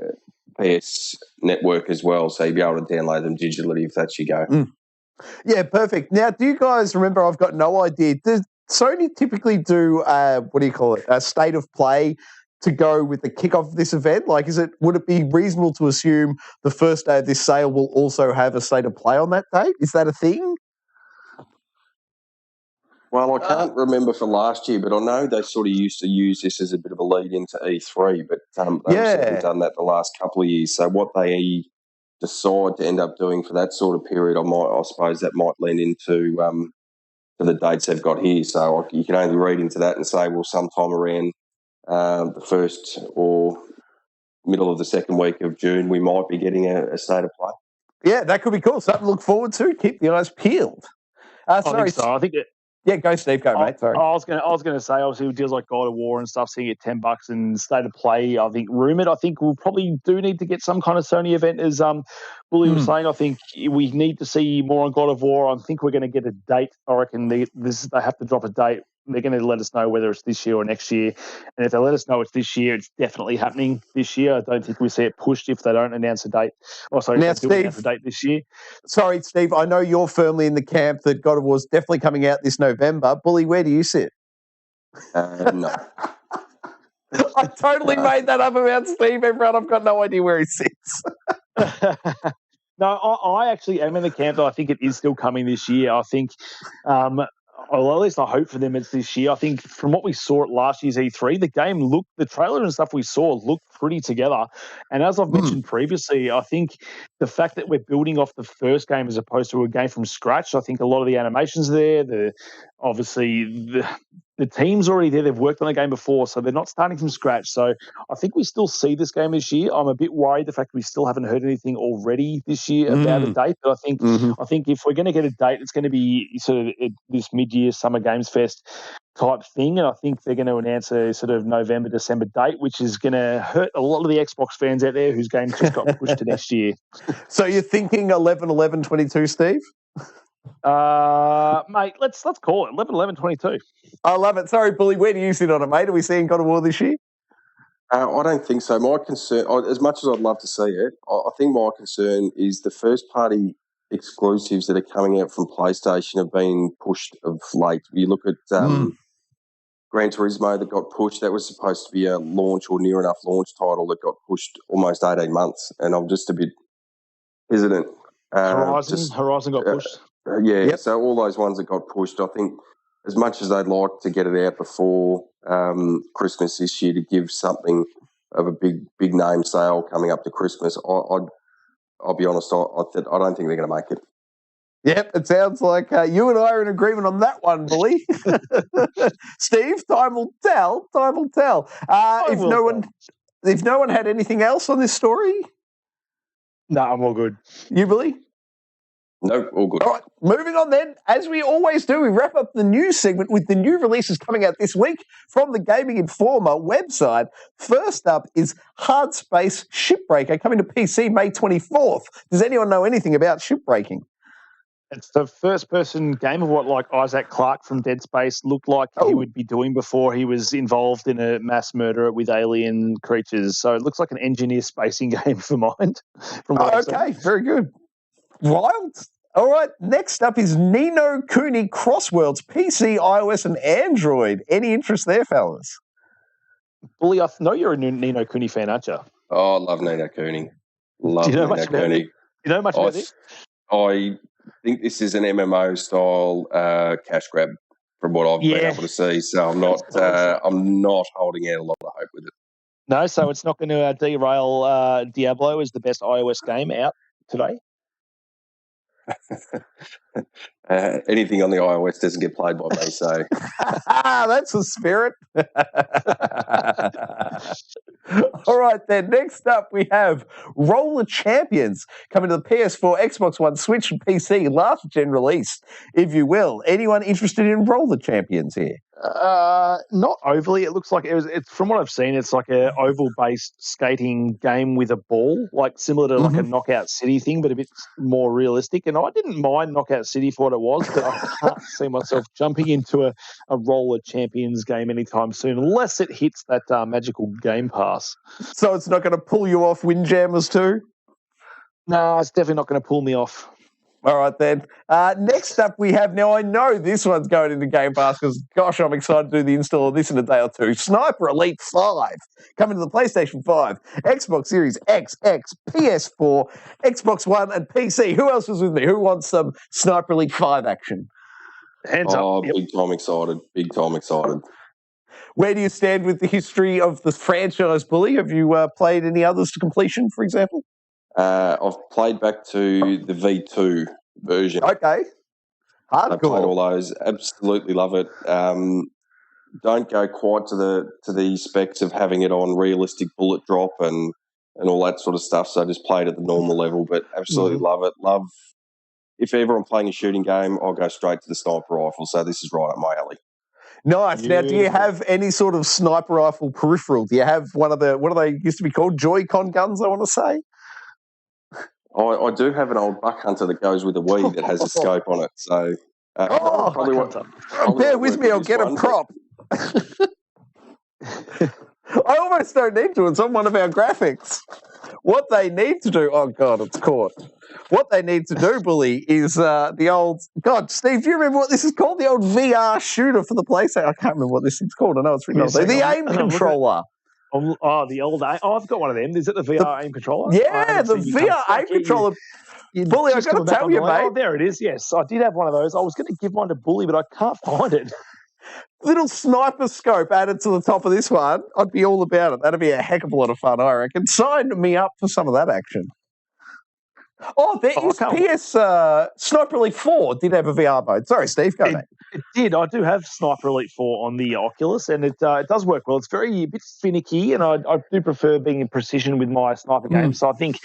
PS network as well, so you'll be able to download them digitally if that's your go. Yeah, perfect. Now, do you guys remember, I've got no idea, does Sony typically do, a state of play to go with the kickoff of this event? Like, would it be reasonable to assume the first day of this sale will also have a state of play on that date? Is that a thing? Well, I can't remember for last year, but I know they sort of used to use this as a bit of a lead into E3, but they haven't done that the last couple of years. So what they decide to end up doing for that sort of period, I suppose that might lean into to the dates they've got here. So you can only read into that and say, well, sometime around the first or middle of the second week of June, we might be getting a state of play. Yeah, that could be cool. Something to look forward to. Keep the eyes peeled. I think so. I think go, Steve. Go, mate. Sorry. I was going to say, obviously, with deals like God of War and stuff, seeing it $10 and state of play, I think rumored. I think we'll probably do need to get some kind of Sony event, as Bully was saying. I think we need to see more on God of War. I think we're going to get a date. I reckon they have to drop a date. They're going to let us know whether it's this year or next year. And if they let us know it's this year, it's definitely happening this year. I don't think we see it pushed if they don't announce a date. Announce a date this year. Sorry, Steve, I know you're firmly in the camp that God of War is definitely coming out this November. Bully, where do you sit? No. I totally made that up about Steve, everyone. I've got no idea where he sits. No, I actually am in the camp that I think it is still coming this year. I think... well, at least I hope for them it's this year. I think from what we saw at last year's E3, the trailer and stuff we saw looked pretty together. And as I've mentioned previously, I think the fact that we're building off the first game as opposed to a game from scratch, I think a lot of the animations there, the team's already there. They've worked on a game before, so they're not starting from scratch. So I think we still see this game this year. I'm a bit worried the fact we still haven't heard anything already this year about a date. But I think if we're going to get a date, it's going to be sort of this mid-year Summer Games Fest type thing. And I think they're going to announce a sort of November, December date, which is going to hurt a lot of the Xbox fans out there whose games just got pushed to next year. So you're thinking 11/11/22, Steve? Mate, let's call it 11/11/22. I love it. Sorry, Bully, where do you sit on it, mate? Are we seeing God of War this year? I don't think so. My concern, as much as I'd love to see it, I think my concern is the first-party exclusives that are coming out from PlayStation have been pushed of late. You look at Gran Turismo that got pushed. That was supposed to be a launch or near enough launch title that got pushed almost 18 months, and I'm just a bit hesitant. Horizon got pushed. So all those ones that got pushed, I think as much as they'd like to get it out before Christmas this year to give something of a big name sale coming up to Christmas, I'll be honest, I don't think they're going to make it. Yep, it sounds like you and I are in agreement on that one, Bully. Steve, time will tell. If no one had anything else on this story? No, I'm all good. You, Bully? Nope, all good. All right, moving on then. As we always do, we wrap up the news segment with the new releases coming out this week from the Gaming Informer website. First up is Hard Space Shipbreaker, coming to PC May 24th. Does anyone know anything about shipbreaking? It's the first-person game of what, like, Isaac Clarke from Dead Space looked like he would be doing before he was involved in a mass murder with alien creatures. So it looks like an engineer spacing game for mind. Okay, very good. Wild. All right, next up is Nino Kuni Crossworlds, PC, iOS, and Android. Any interest there, fellas? Bully, I know you're a Nino Kuni fan, aren't you? Oh, I love Nino Kuni. Love Nino Kuni. You know much about this? I think this is an MMO style cash grab from what I've been able to see. So I'm not holding out a lot of hope with it. No, so it's not going to derail Diablo as the best iOS game out today? Anything on the iOS doesn't get played by me, so that's the spirit. All right, then. Next up, we have Roller Champions coming to the PS4, Xbox One, Switch, and PC. Last gen release, if you will. Anyone interested in Roller Champions here? Not overly. It looks like it's from what I've seen, it's like a oval-based skating game with a ball, like similar to like a Knockout City thing, but a bit more realistic. And I didn't mind Knockout City for what it was, but I can't see myself jumping into a Roller Champions game anytime soon, unless it hits that magical Game Pass. So it's not going to pull you off Windjammers too? No, it's definitely not going to pull me off. All right, then. Next up we have, now I know this one's going into Game Pass because, gosh, I'm excited to do the install of this in a day or two. Sniper Elite 5, coming to the PlayStation 5, Xbox Series X, PS4, Xbox One, and PC. Who else is with me? Who wants some Sniper Elite 5 action? Hands up. Big time excited. Big time excited. Where do you stand with the history of the franchise, Bully? Have you played any others to completion, for example? I've played back to the V2 version. Okay. Hardcore. I've played all those. Absolutely love it. Don't go quite to the specs of having it on realistic bullet drop and all that sort of stuff. So I just played at the normal level, but absolutely love it. Love. If ever I'm playing a shooting game, I'll go straight to the sniper rifle. So this is right up my alley. Nice. Now, do you have any sort of sniper rifle peripheral? Do you have one of the, what do they used to be called? Joy-Con guns, I want to say? I do have an old buck hunter that goes with a Wii that has a scope on it. So bear with me, I'll get a prop. I almost don't need to. It's on one of our graphics. What they need to do, oh God, it's caught. What they need to do, Bully, is the old, God, Steve, do you remember what this is called? The old VR shooter for the PlayStation. I can't remember what this thing's called. I know it's written on there. The aim controller. The old aim. Oh, I've got one of them. Is it the VR aim controller? Yeah, the VR aim controller. Bully, I've got to tell you, mate. Oh, there it is. Yes, I did have one of those. I was going to give mine to Bully, but I can't find it. Little sniper scope added to the top of this one. I'd be all about it. That'd be a heck of a lot of fun, I reckon. Sign me up for some of that action. Oh, there is PS Sniper Elite 4 did have a VR mode. Sorry, Steve, go ahead. It did. I do have Sniper Elite 4 on the Oculus, and it does work well. It's a bit finicky, and I do prefer being in precision with my sniper games. So I think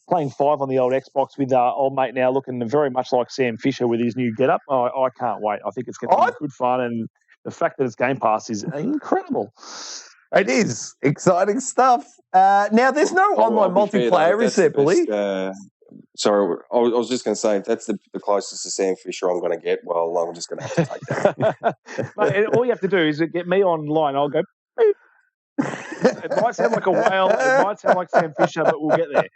playing 5 on the old Xbox with old mate now looking very much like Sam Fisher with his new getup, I can't wait. I think it's going to be good fun, and the fact that it's Game Pass is incredible. It is. Exciting stuff. Now, there's no online multiplayer, is there, Bully? Sorry, I was just going to say, if that's the closest to Sam Fisher I'm going to get, well, I'm just going to have to take that. Mate, all you have to do is get me online. I'll go, beep. It might sound like a whale. It might sound like Sam Fisher, but we'll get there.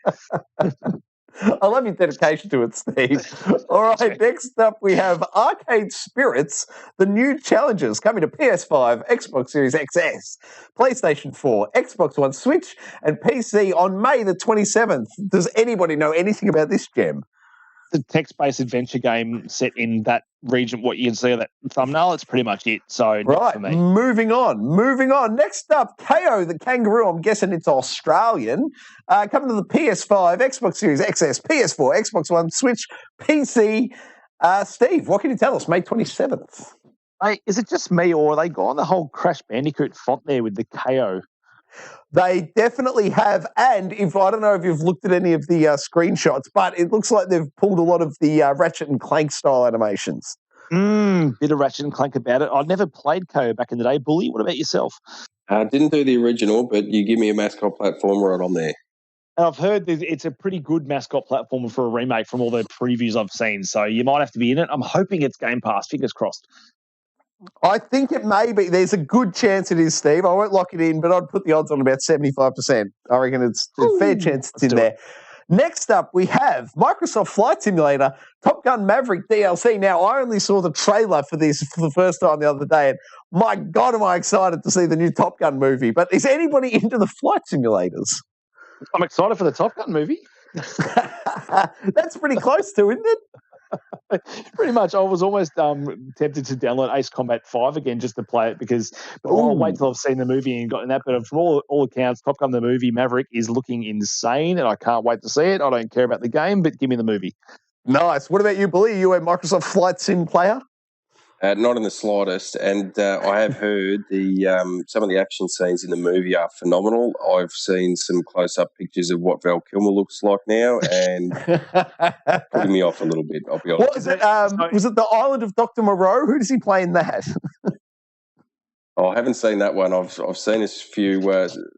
I love your dedication to it, Steve. All right, next up we have Arcade Spirits, the new challenges coming to PS5, Xbox Series XS, PlayStation 4, Xbox One, Switch, and PC on May the 27th. Does anybody know anything about this gem? The text-based adventure game set in that region, what you can see of that thumbnail, it's pretty much it. So right, for me. Moving on. Next up, G.E.A. the kangaroo. I'm guessing it's Australian. Coming to the PS5, Xbox Series XS, PS4, Xbox One, Switch, PC. Steve, what can you tell us? May 27th. Hey, is it just me, or are they gone the whole Crash Bandicoot font there with the KO? They definitely have, and if I don't know if you've looked at any of the screenshots, but it looks like they've pulled a lot of the Ratchet and Clank style animations. Bit of Ratchet and Clank about it. I'd never played KO back in the day. Bully, what about yourself? Didn't do the original, but you give me a mascot platformer right on there. And I've heard that it's a pretty good mascot platformer for a remake from all the previews I've seen. So you might have to be in it. I'm hoping it's Game Pass. Fingers crossed. I think it may be. There's a good chance it is, Steve. I won't lock it in, but I'd put the odds on about 75%. I reckon it's a fair chance it's in there. Next up, we have Microsoft Flight Simulator, Top Gun Maverick DLC. Now, I only saw the trailer for this for the first time the other day, and my God, am I excited to see the new Top Gun movie. But is anybody into the flight simulators? I'm excited for the Top Gun movie. That's pretty close to, isn't it? Pretty much. I was almost tempted to download Ace Combat 5 again just to play it because I'll wait till I've seen the movie and gotten that. But from all accounts, Top Gun the movie Maverick is looking insane and I can't wait to see it. I don't care about the game, but give me the movie. Nice. What about you, Bully? Are you a Microsoft Flight Sim player? Not in the slightest, and I have heard some of the action scenes in the movie are phenomenal. I've seen some close-up pictures of what Val Kilmer looks like now, and putting me off a little bit. I'll be honest. What was it? Was it the Island of Dr. Moreau? Who does he play in that? I haven't seen that one. I've seen a few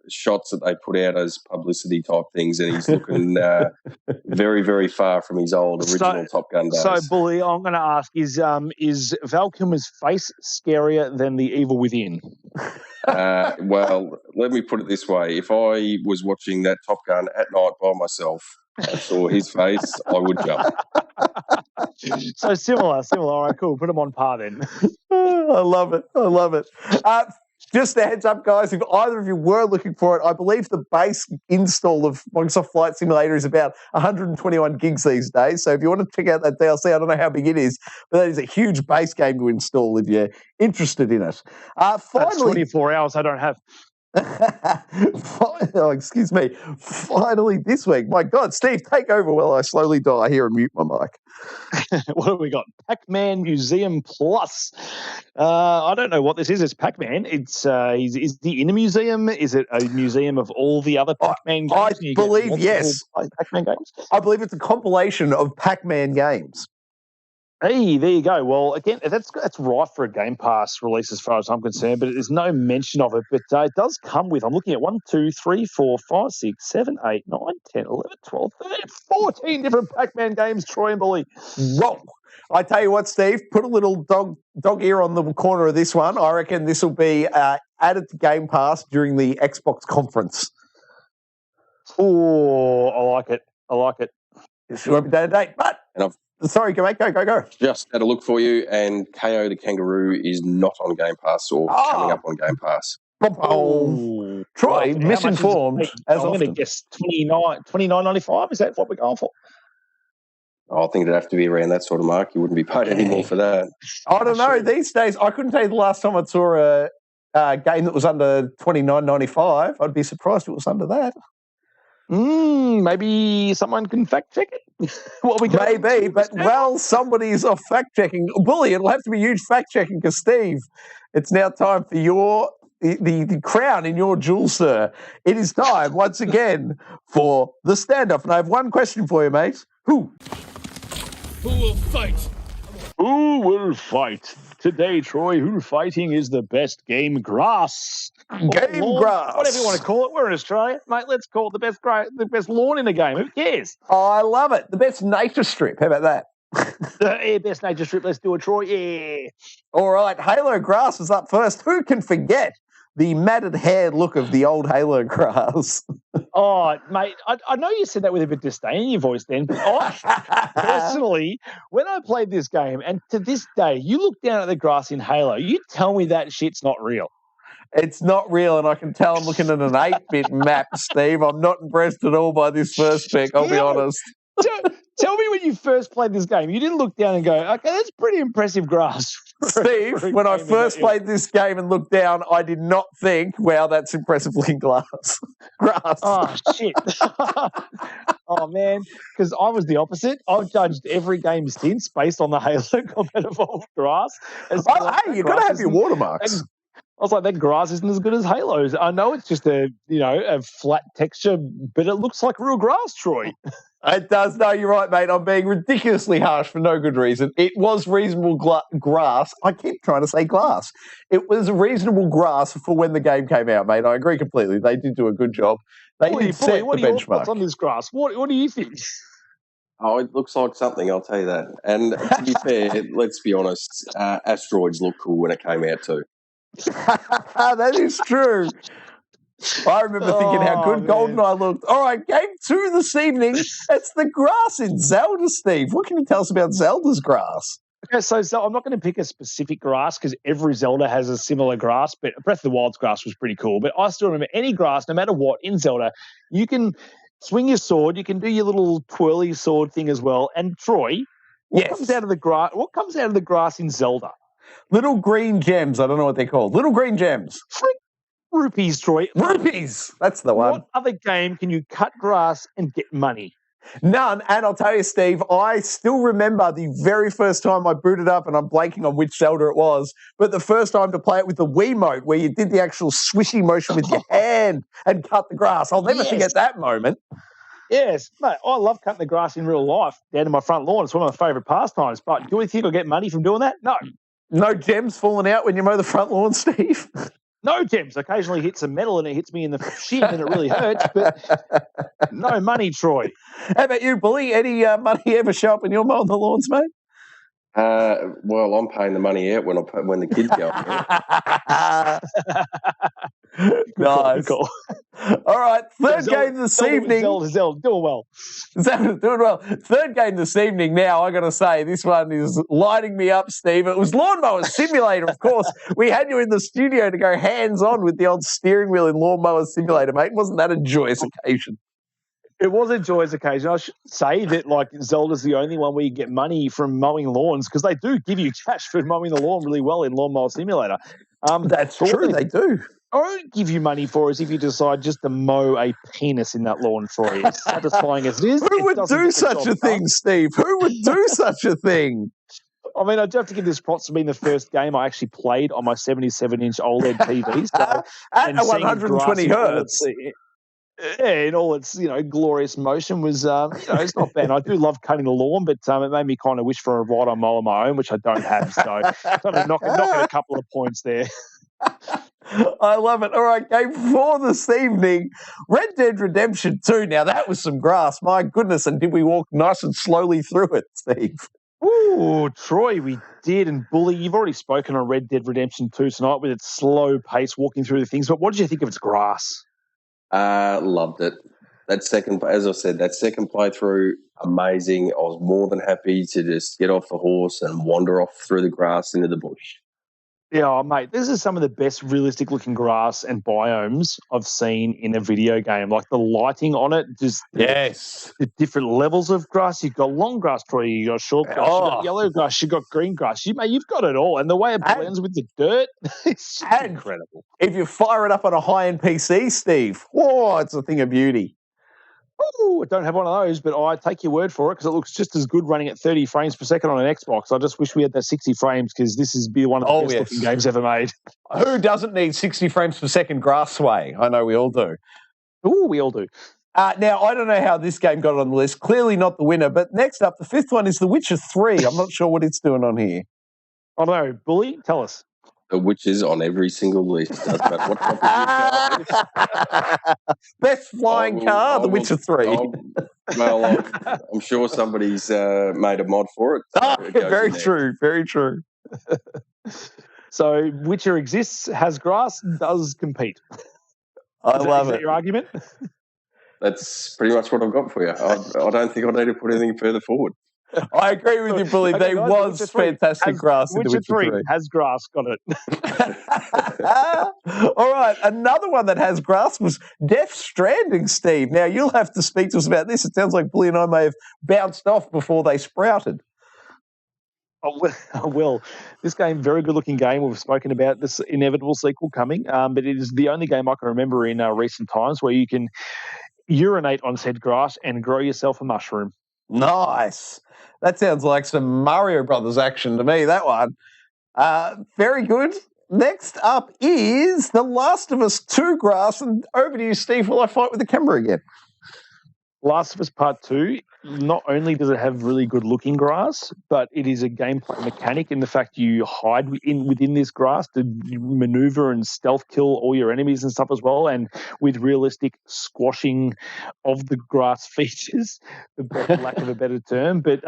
shots that they put out as publicity type things, and he's looking very, very far from his old original Top Gun days. So, Bully, I'm going to ask: is Val Kilmer's face scarier than the evil within? Well, let me put it this way: if I was watching that Top Gun at night by myself and saw his face, I would jump. So similar. All right, cool. Put them on par then. I love it. Just a heads up, guys, if either of you were looking for it, I believe the base install of Microsoft Flight Simulator is about 121 gigs these days. So if you want to check out that DLC, I don't know how big it is, but that is a huge base game to install if you're interested in it. That's 24 hours I don't have. Oh, excuse me. Finally this week. My God, Steve, take over while I slowly die here and mute my mic. What have we got? Pac-Man Museum Plus. I don't know what this is. It's Pac-Man. It's is he in a museum? Is it a museum of all the other Pac-Man games? I believe yes. Pac-Man games. I believe it's a compilation of Pac-Man games. Hey, there you go. Well, again, that's right for a Game Pass release as far as I'm concerned, but there's no mention of it. But it does come with, I'm looking at 1, 2, 3, 4, 5, 6, 7, 8, 9, 10, 11, 12, 13, 14 different Pac-Man games, Troy and Bully. Whoa. I tell you what, Steve, put a little dog ear on the corner of this one. I reckon this will be added to Game Pass during the Xbox conference. Oh, I like it. This won't be day to date, but... Sorry, go, mate. Go. Just had a look for you, and KO the Kangaroo is not on Game Pass or coming up on Game Pass. Oh. Troy, Right. misinformed. I'm going to guess $29.95. Is that what we're going for? I think it'd have to be around that sort of mark. You wouldn't be paid any more for that. I don't know. These days, I couldn't tell you the last time I saw a game that was under $29.95. I'd be surprised if it was under that. Maybe someone can fact check it. Maybe, but somebody's off fact checking. Bully, it'll have to be huge fact checking because Steve, it's now time for the crown in your jewel, sir. It is time once again for the standoff, and I have one question for you, mate. Who will fight? Who will fight? Today, Troy, who fighting is the best game grass? Grass. Whatever you want to call it. We're in Australia. Mate, let's call it the best lawn in the game. Who cares? Oh, I love it. The best nature strip. How about that? Best nature strip. Let's do it, Troy. Yeah. All right. Halo grass is up first. Who can forget the matted hair look of the old Halo grass? Oh, mate, I know you said that with a bit of disdain in your voice then, but I personally, when I played this game, and to this day, you look down at the grass in Halo, you tell me that shit's not real. It's not real, and I can tell I'm looking at an 8-bit map, Steve. I'm not impressed at all by this first pick, I'll be honest. Tell me when you first played this game, you didn't look down and go, okay, that's pretty impressive grass. Steve, when I first played this game and looked down, I did not think, wow, that's impressive looking grass. Oh, shit. Oh, man, because I was the opposite. I've judged every game since based on the Halo Combat Evolved grass. Hey, you've got to have your watermarks. I was like, that grass isn't as good as Halo's. I know it's just a flat texture, but it looks like real grass, Troy. It does. No, you're right, mate. I'm being ridiculously harsh for no good reason. It was reasonable grass. I keep trying to say glass. It was reasonable grass for when the game came out, mate. I agree completely. They did do a good job. They did set the benchmark. What's on this grass? What do you think? Oh, it looks like something, I'll tell you that. And to be fair, let's be honest, asteroids looked cool when it came out too. That is true. I remember thinking how good GoldenEye looked. All right, game 2 this evening. It's the grass in Zelda, Steve. What can you tell us about Zelda's grass? Okay, so I'm not going to pick a specific grass because every Zelda has a similar grass, but Breath of the Wild's grass was pretty cool. But I still remember any grass, no matter what, in Zelda, you can swing your sword, you can do your little twirly sword thing as well. And Troy, what comes out of the grass? What comes out of the grass in Zelda? Little green gems. I don't know what they're called. Little green gems. Rupees, Troy. Rupees. That's the one. What other game can you cut grass and get money? None. And I'll tell you, Steve, I still remember the very first time I booted up, and I'm blanking on which Zelda it was, but the first time to play it with the Wiimote, where you did the actual swishy motion with your hand and cut the grass. I'll never forget that moment. Yes, mate, I love cutting the grass in real life down to my front lawn. It's one of my favourite pastimes. But do you think I'll get money from doing that? No. No gems falling out when you mow the front lawn, Steve? No gems. Occasionally hit some metal and it hits me in the shin and it really hurts, but no money, Troy. How about you, Bully? Any money ever show up when you're mowing the lawns, mate? Well, I'm paying the money out when the kids go out. Nice. Cool. All right, third game this evening. Zelda, doing well. Zelda's doing well. Third game this evening now, I got to say, this one is lighting me up, Steve. It was Lawnmower Simulator, of course. We had you in the studio to go hands-on with the old steering wheel in Lawnmower Simulator, mate. Wasn't that a joyous occasion? It was a joyous occasion. I should say that, like, Zelda's the only one where you get money from mowing lawns because they do give you cash for mowing the lawn really well in Lawnmower Simulator. That's true, they do. I don't give you money for is if you decide just to mow a penis in that lawn, Troy. As satisfying as it is. Who would do such a thing, Steve? Who would do such a thing? I mean, I do have to give this props to being the first game I actually played on my 77-inch OLED TV. So, at 120 hertz. In all its glorious motion was it's not bad. I do love cutting the lawn, but it made me kind of wish for a ride-on mower of my own, which I don't have. So kind of knocking a couple of points there. I love it. All right, game 4 this evening. Red Dead Redemption 2. Now, that was some grass. My goodness. And did we walk nice and slowly through it, Steve? Ooh, Troy, we did. And Bully, you've already spoken on Red Dead Redemption 2 tonight with its slow pace walking through the things. But what did you think of its grass? Loved it. As I said, that second playthrough, amazing. I was more than happy to just get off the horse and wander off through the grass into the bush. Yeah, mate, this is some of the best realistic-looking grass and biomes I've seen in a video game. Like the lighting on it, just the different levels of grass. You've got long grass, Troy. You've got short grass. You've got yellow grass. You've got green grass. You've got it all. And the way it blends with the dirt, it's incredible. If you fire it up on a high-end PC, Steve, it's a thing of beauty. I don't have one of those, but I take your word for it because it looks just as good running at 30 frames per second on an Xbox. I just wish we had that 60 frames because this is one of the best looking games ever made. Who doesn't need 60 frames per second grass sway? I know we all do. Ooh, we all do. Now, I don't know how this game got on the list. Clearly not the winner, but next up, the 5th one is The Witcher 3. I'm not sure what it's doing on here. I don't know. Bully, tell us. Which is on every single list. Best flying car, The Witcher 3. I'm sure somebody's made a mod for it. So very true, very true. So Witcher exists, has grass, does compete. I love it. Is that your argument? That's pretty much what I've got for you. I don't think I need to put anything further forward. I agree with you, Bully. There was fantastic grass in The Witcher 3. Has grass, got it. All right, another one that has grass was Death Stranding, Steve. Now, you'll have to speak to us about this. It sounds like Bully and I may have bounced off before they sprouted. I will. This game, very good-looking game. We've spoken about this inevitable sequel coming, but it is the only game I can remember in recent times where you can urinate on said grass and grow yourself a mushroom. Nice. That sounds like some Mario Brothers action to me, that one. Very good. Next up is The Last of Us 2 grass. And over to you, Steve, while I fight with the camera again. Last of Us Part 2, not only does it have really good looking grass, but it is a gameplay mechanic in the fact you hide within this grass to maneuver and stealth kill all your enemies and stuff as well, and with realistic squashing of the grass features, for lack of a better term. But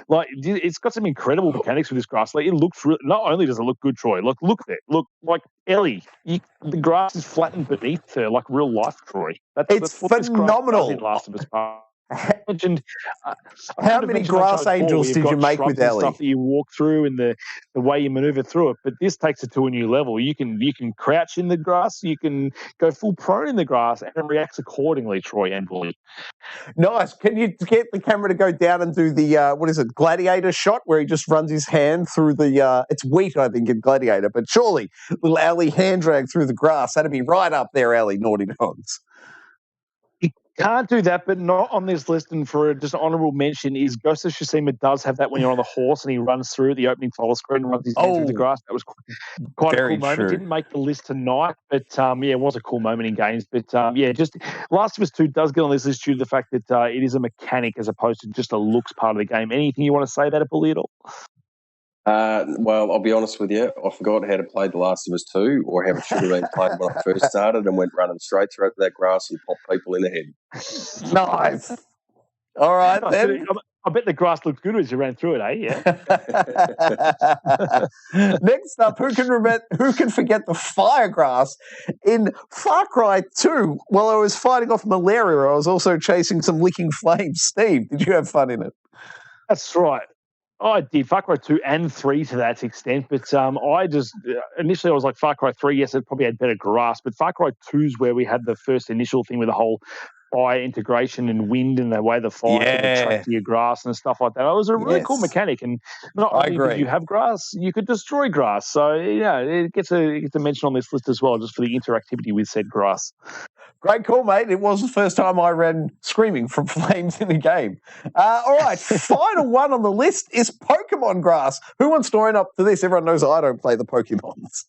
like it's got some incredible mechanics with this grass. Like it looks not only does it look good, Troy. Look there. Look like Ellie. The grass is flattened beneath her, like real life, Troy. It's what phenomenal. This grass does in Last of Us Part. How many grass angels did you make with Ellie? Stuff that you walk through and the way you maneuver through it, but this takes it to a new level. You can crouch in the grass, you can go full prone in the grass, and it reacts accordingly. Troy and Bully. Nice. Can you get the camera to go down and do the what is it, Gladiator shot, where he just runs his hand through the it's wheat, I think, in Gladiator, but surely little Ellie hand drag through the grass. That'd be right up there, Ellie, naughty dogs. Can't do that, but not on this list. And for just an honourable mention is Ghost of Tsushima does have that when you're on the horse and he runs through the opening title screen and runs his hand through the grass. That was quite a cool moment. Didn't make the list tonight, but it was a cool moment in games. But just Last of Us 2 does get on this list due to the fact that it is a mechanic as opposed to just a looks part of the game. Anything you want to say about it, Bully, at all? Well, I'll be honest with you. I forgot how to play The Last of Us 2, or how it should have been played when I first started, and went running straight through that grass and popped people in the head. Nice. All right, then. I bet the grass looked good as you ran through it, eh? Yeah. Next up, who can forget the fire grass in Far Cry 2? While I was fighting off malaria, I was also chasing some licking flames. Steve, did you have fun in it? That's right. I did Far Cry 2 and 3 to that extent, but I just initially I was like Far Cry 3, yes, it probably had better grass, but Far Cry 2 is where we had the first initial thing with the whole fire integration and wind and the way the fire could attract to your grass and stuff like that. It was a really cool mechanic, and not only did you have grass, you could destroy grass. So it gets a mention on this list as well, just for the interactivity with said grass. Great call, mate. It was the first time I ran screaming from flames in a game. All right, final one on the list is Pokemon grass. Who wants to own up to this? Everyone knows I don't play the Pokemons.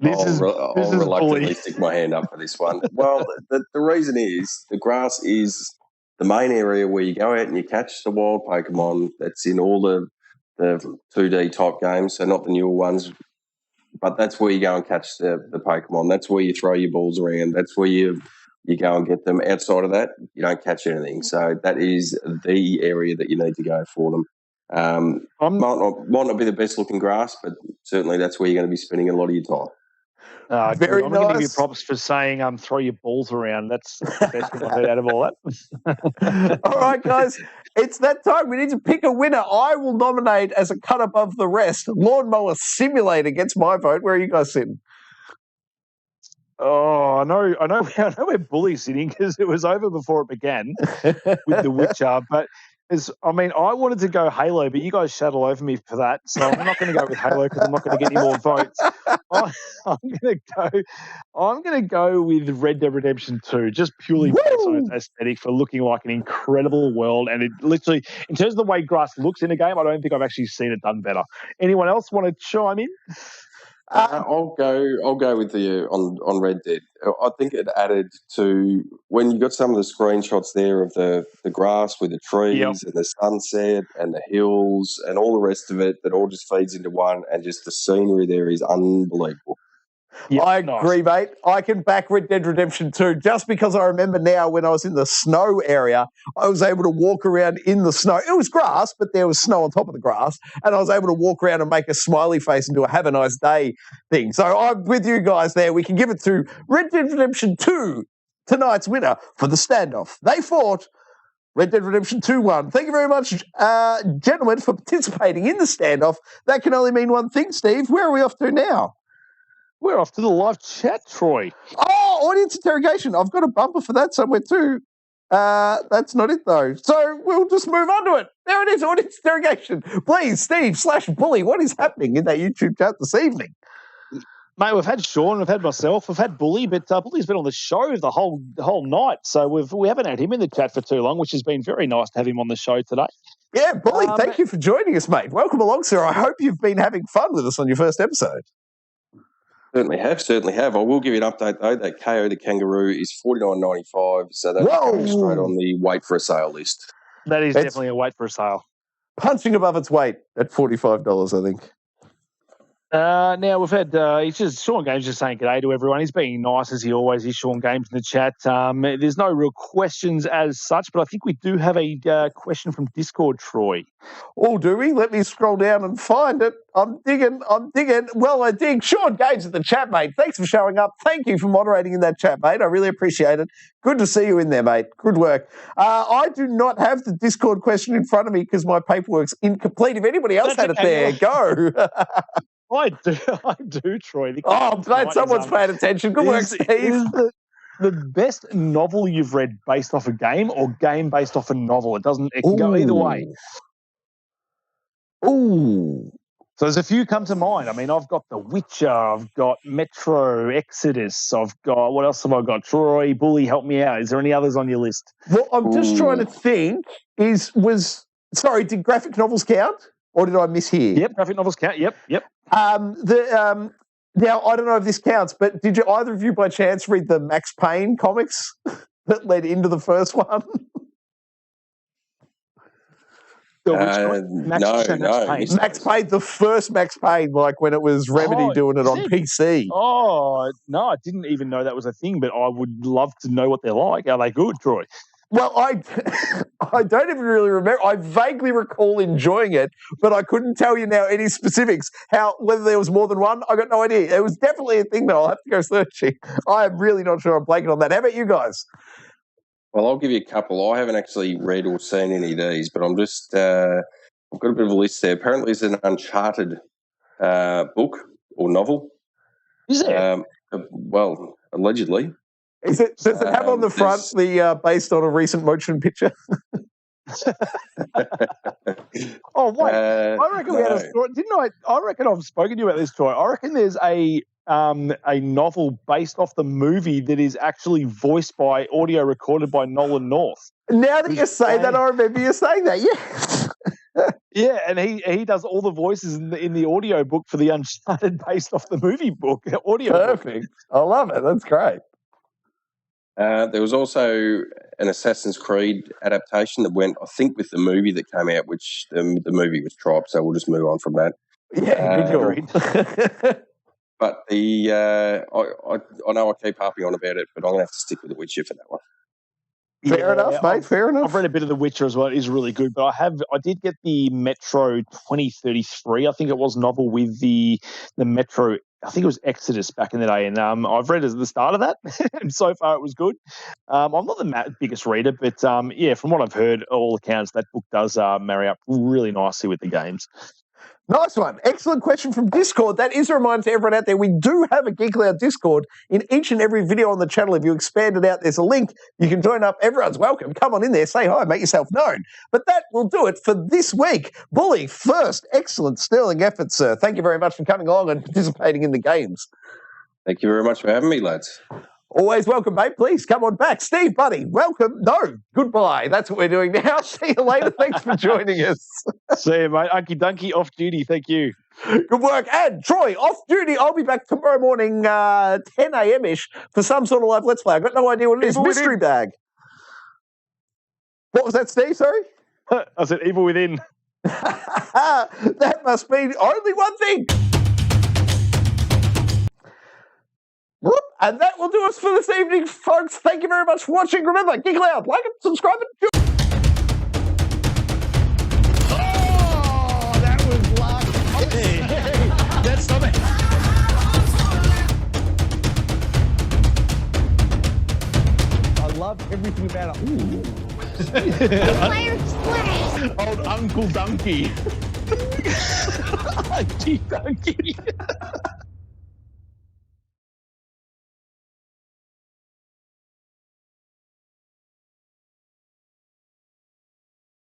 I'll reluctantly stick my hand up for this one. Well, the reason is the grass is the main area where you go out and you catch the wild Pokemon. That's in all the 2D type games, so not the newer ones. But that's where you go and catch the Pokemon. That's where you throw your balls around. That's where you go and get them. Outside of that, you don't catch anything. So that is the area that you need to go for them. Might not be the best looking grass, but certainly that's where you're going to be spending a lot of your time. Very I'm nice. going to give you props for saying throw your balls around. That's the best thing I've heard out of all that. All right, guys, it's that time. We need to pick a winner. I will nominate as a cut above the rest. Lawnmower Simulator gets my vote. Where are you guys sitting? Oh, I know where Bully's sitting because it was over before it began with The Witcher. But I wanted to go Halo, but you guys shut all over me for that. So I'm not going to go with Halo because I'm not going to get any more votes. I'm going to go with Red Dead Redemption 2, just purely based on its aesthetic for looking like an incredible world. And it literally, in terms of the way grass looks in a game, I don't think I've actually seen it done better. Anyone else want to chime in? I'll go with you on Red Dead. I think it added to when you got some of the screenshots there of the grass with the trees and the sunset and the hills and all the rest of it that all just feeds into one, and just the scenery there is unbelievable. Yep, I agree, mate. I can back Red Dead Redemption 2 just because I remember now when I was in the snow area, I was able to walk around in the snow. It was grass, but there was snow on top of the grass, and I was able to walk around and make a smiley face and do a have a nice day thing. So I'm with you guys there. We can give it to Red Dead Redemption 2, tonight's winner for the standoff. They fought. Red Dead Redemption 2 won. Thank you very much, gentlemen, for participating in the standoff. That can only mean one thing, Steve. Where are we off to now? We're off to the live chat, Troy. Oh, audience interrogation. I've got a bumper for that somewhere too. That's not it, though. So we'll just move on to it. There it is, audience interrogation. Please, Steve/Bully, what is happening in that YouTube chat this evening? Mate, we've had Sean, we've had myself, we've had Bully, but Bully's been on the show the whole night, so we haven't had him in the chat for too long, which has been very nice to have him on the show today. Yeah, Bully, thank you for joining us, mate. Welcome along, sir. I hope you've been having fun with us on your first episode. Certainly have. I will give you an update though. That KO the Kangaroo is $49.95, so that's going straight on the wait for a sale list. That is definitely a wait for a sale. Punching above its weight at $45, I think. Now we've had Sean Games just saying g'day to everyone. He's being nice as he always is. Sean Games in the chat. There's no real questions as such, but I think we do have a question from Discord, Troy. Oh, do we? Let me scroll down and find it. I'm digging. Well, I dig. Sean Games in the chat, mate. Thanks for showing up. Thank you for moderating in that chat, mate. I really appreciate it. Good to see you in there, mate. Good work. I do not have the Discord question in front of me because my paperwork's incomplete. If anybody else had it there, go. I do, Troy. I'm glad someone's paying attention. Good work, Steve. Is the best novel you've read based off a game or game based off a novel? It can go either way. Ooh. So there's a few come to mind. I mean, I've got The Witcher, I've got Metro Exodus, I've got, what else have I got? Troy, Bully, help me out. Is there any others on your list? Well, I'm just trying to think, did graphic novels count? Or did I mishear? Yep, graphic novels count. Yep. Now, I don't know if this counts, but did either of you by chance read the Max Payne comics that led into the first one? No. Max Payne, the first Max Payne, like when it was Remedy doing it on PC. Oh, no, I didn't even know that was a thing, but I would love to know what they're like. Are they good, Troy? Well, I don't even really remember. I vaguely recall enjoying it, but I couldn't tell you now any specifics. Whether there was more than one, I got no idea. It was definitely a thing, though. I'll have to go searching. I am really not sure I'm blanking on that. How about you guys? Well, I'll give you a couple. I haven't actually read or seen any of these, but I'm just I've got a bit of a list there. Apparently, it's an Uncharted book or novel. Is it? Well, allegedly. Does it have on the front the based on a recent motion picture? Oh wait, I reckon we had a story. Didn't I? I reckon I've spoken to you about this story. I reckon there's a novel based off the movie that is actually voiced by audio recorded by Nolan North. Now that you say that, I remember you saying that. Yeah. Yeah, and he does all the voices in the audio book for the Uncharted based off the movie book. Perfect. I love it. That's great. There was also an Assassin's Creed adaptation that went, I think, with the movie that came out, which the movie was tripe, so we'll just move on from that. Yeah, good. But I know I keep harping on about it, but I'm going to have to stick with The Witcher for that one. Fair enough, mate. Fair enough. I've read a bit of The Witcher as well. It is really good, but I did get the Metro 2033, I think it was, novel with the Metro. I think it was Exodus back in the day, and I've read at the start of that, and so far it was good. I'm not the biggest reader, but yeah, from what I've heard, all accounts, that book does marry up really nicely with the games. Nice one. Excellent question from Discord. That is a reminder to everyone out there, we do have a Geek Aloud Discord in each and every video on the channel. If you expand it out, there's a link. You can join up. Everyone's welcome. Come on in there, say hi, make yourself known. But that will do it for this week. Bully, first, excellent, sterling effort, sir. Thank you very much for coming along and participating in the games. Thank you very much for having me, lads. Always welcome, mate. Please come on back. Steve, buddy, welcome. No, goodbye. That's what we're doing now. See you later. Thanks for joining us. See you, mate. Unky Dunky, off duty. Thank you. Good work. And Troy, off duty. I'll be back tomorrow morning, 10 a.m.-ish for some sort of live Let's Play. I've got no idea what it is. Mystery bag. What was that, Steve? Sorry? I said Evil Within. That must be only one thing. And that will do us for this evening, folks. Thank you very much for watching. Remember, Geek Aloud, like it, subscribe it. Oh, that was luck. Hey, that's something. I love everything about it. Ooh. Fire splash! Old Uncle Donkey. Donkey.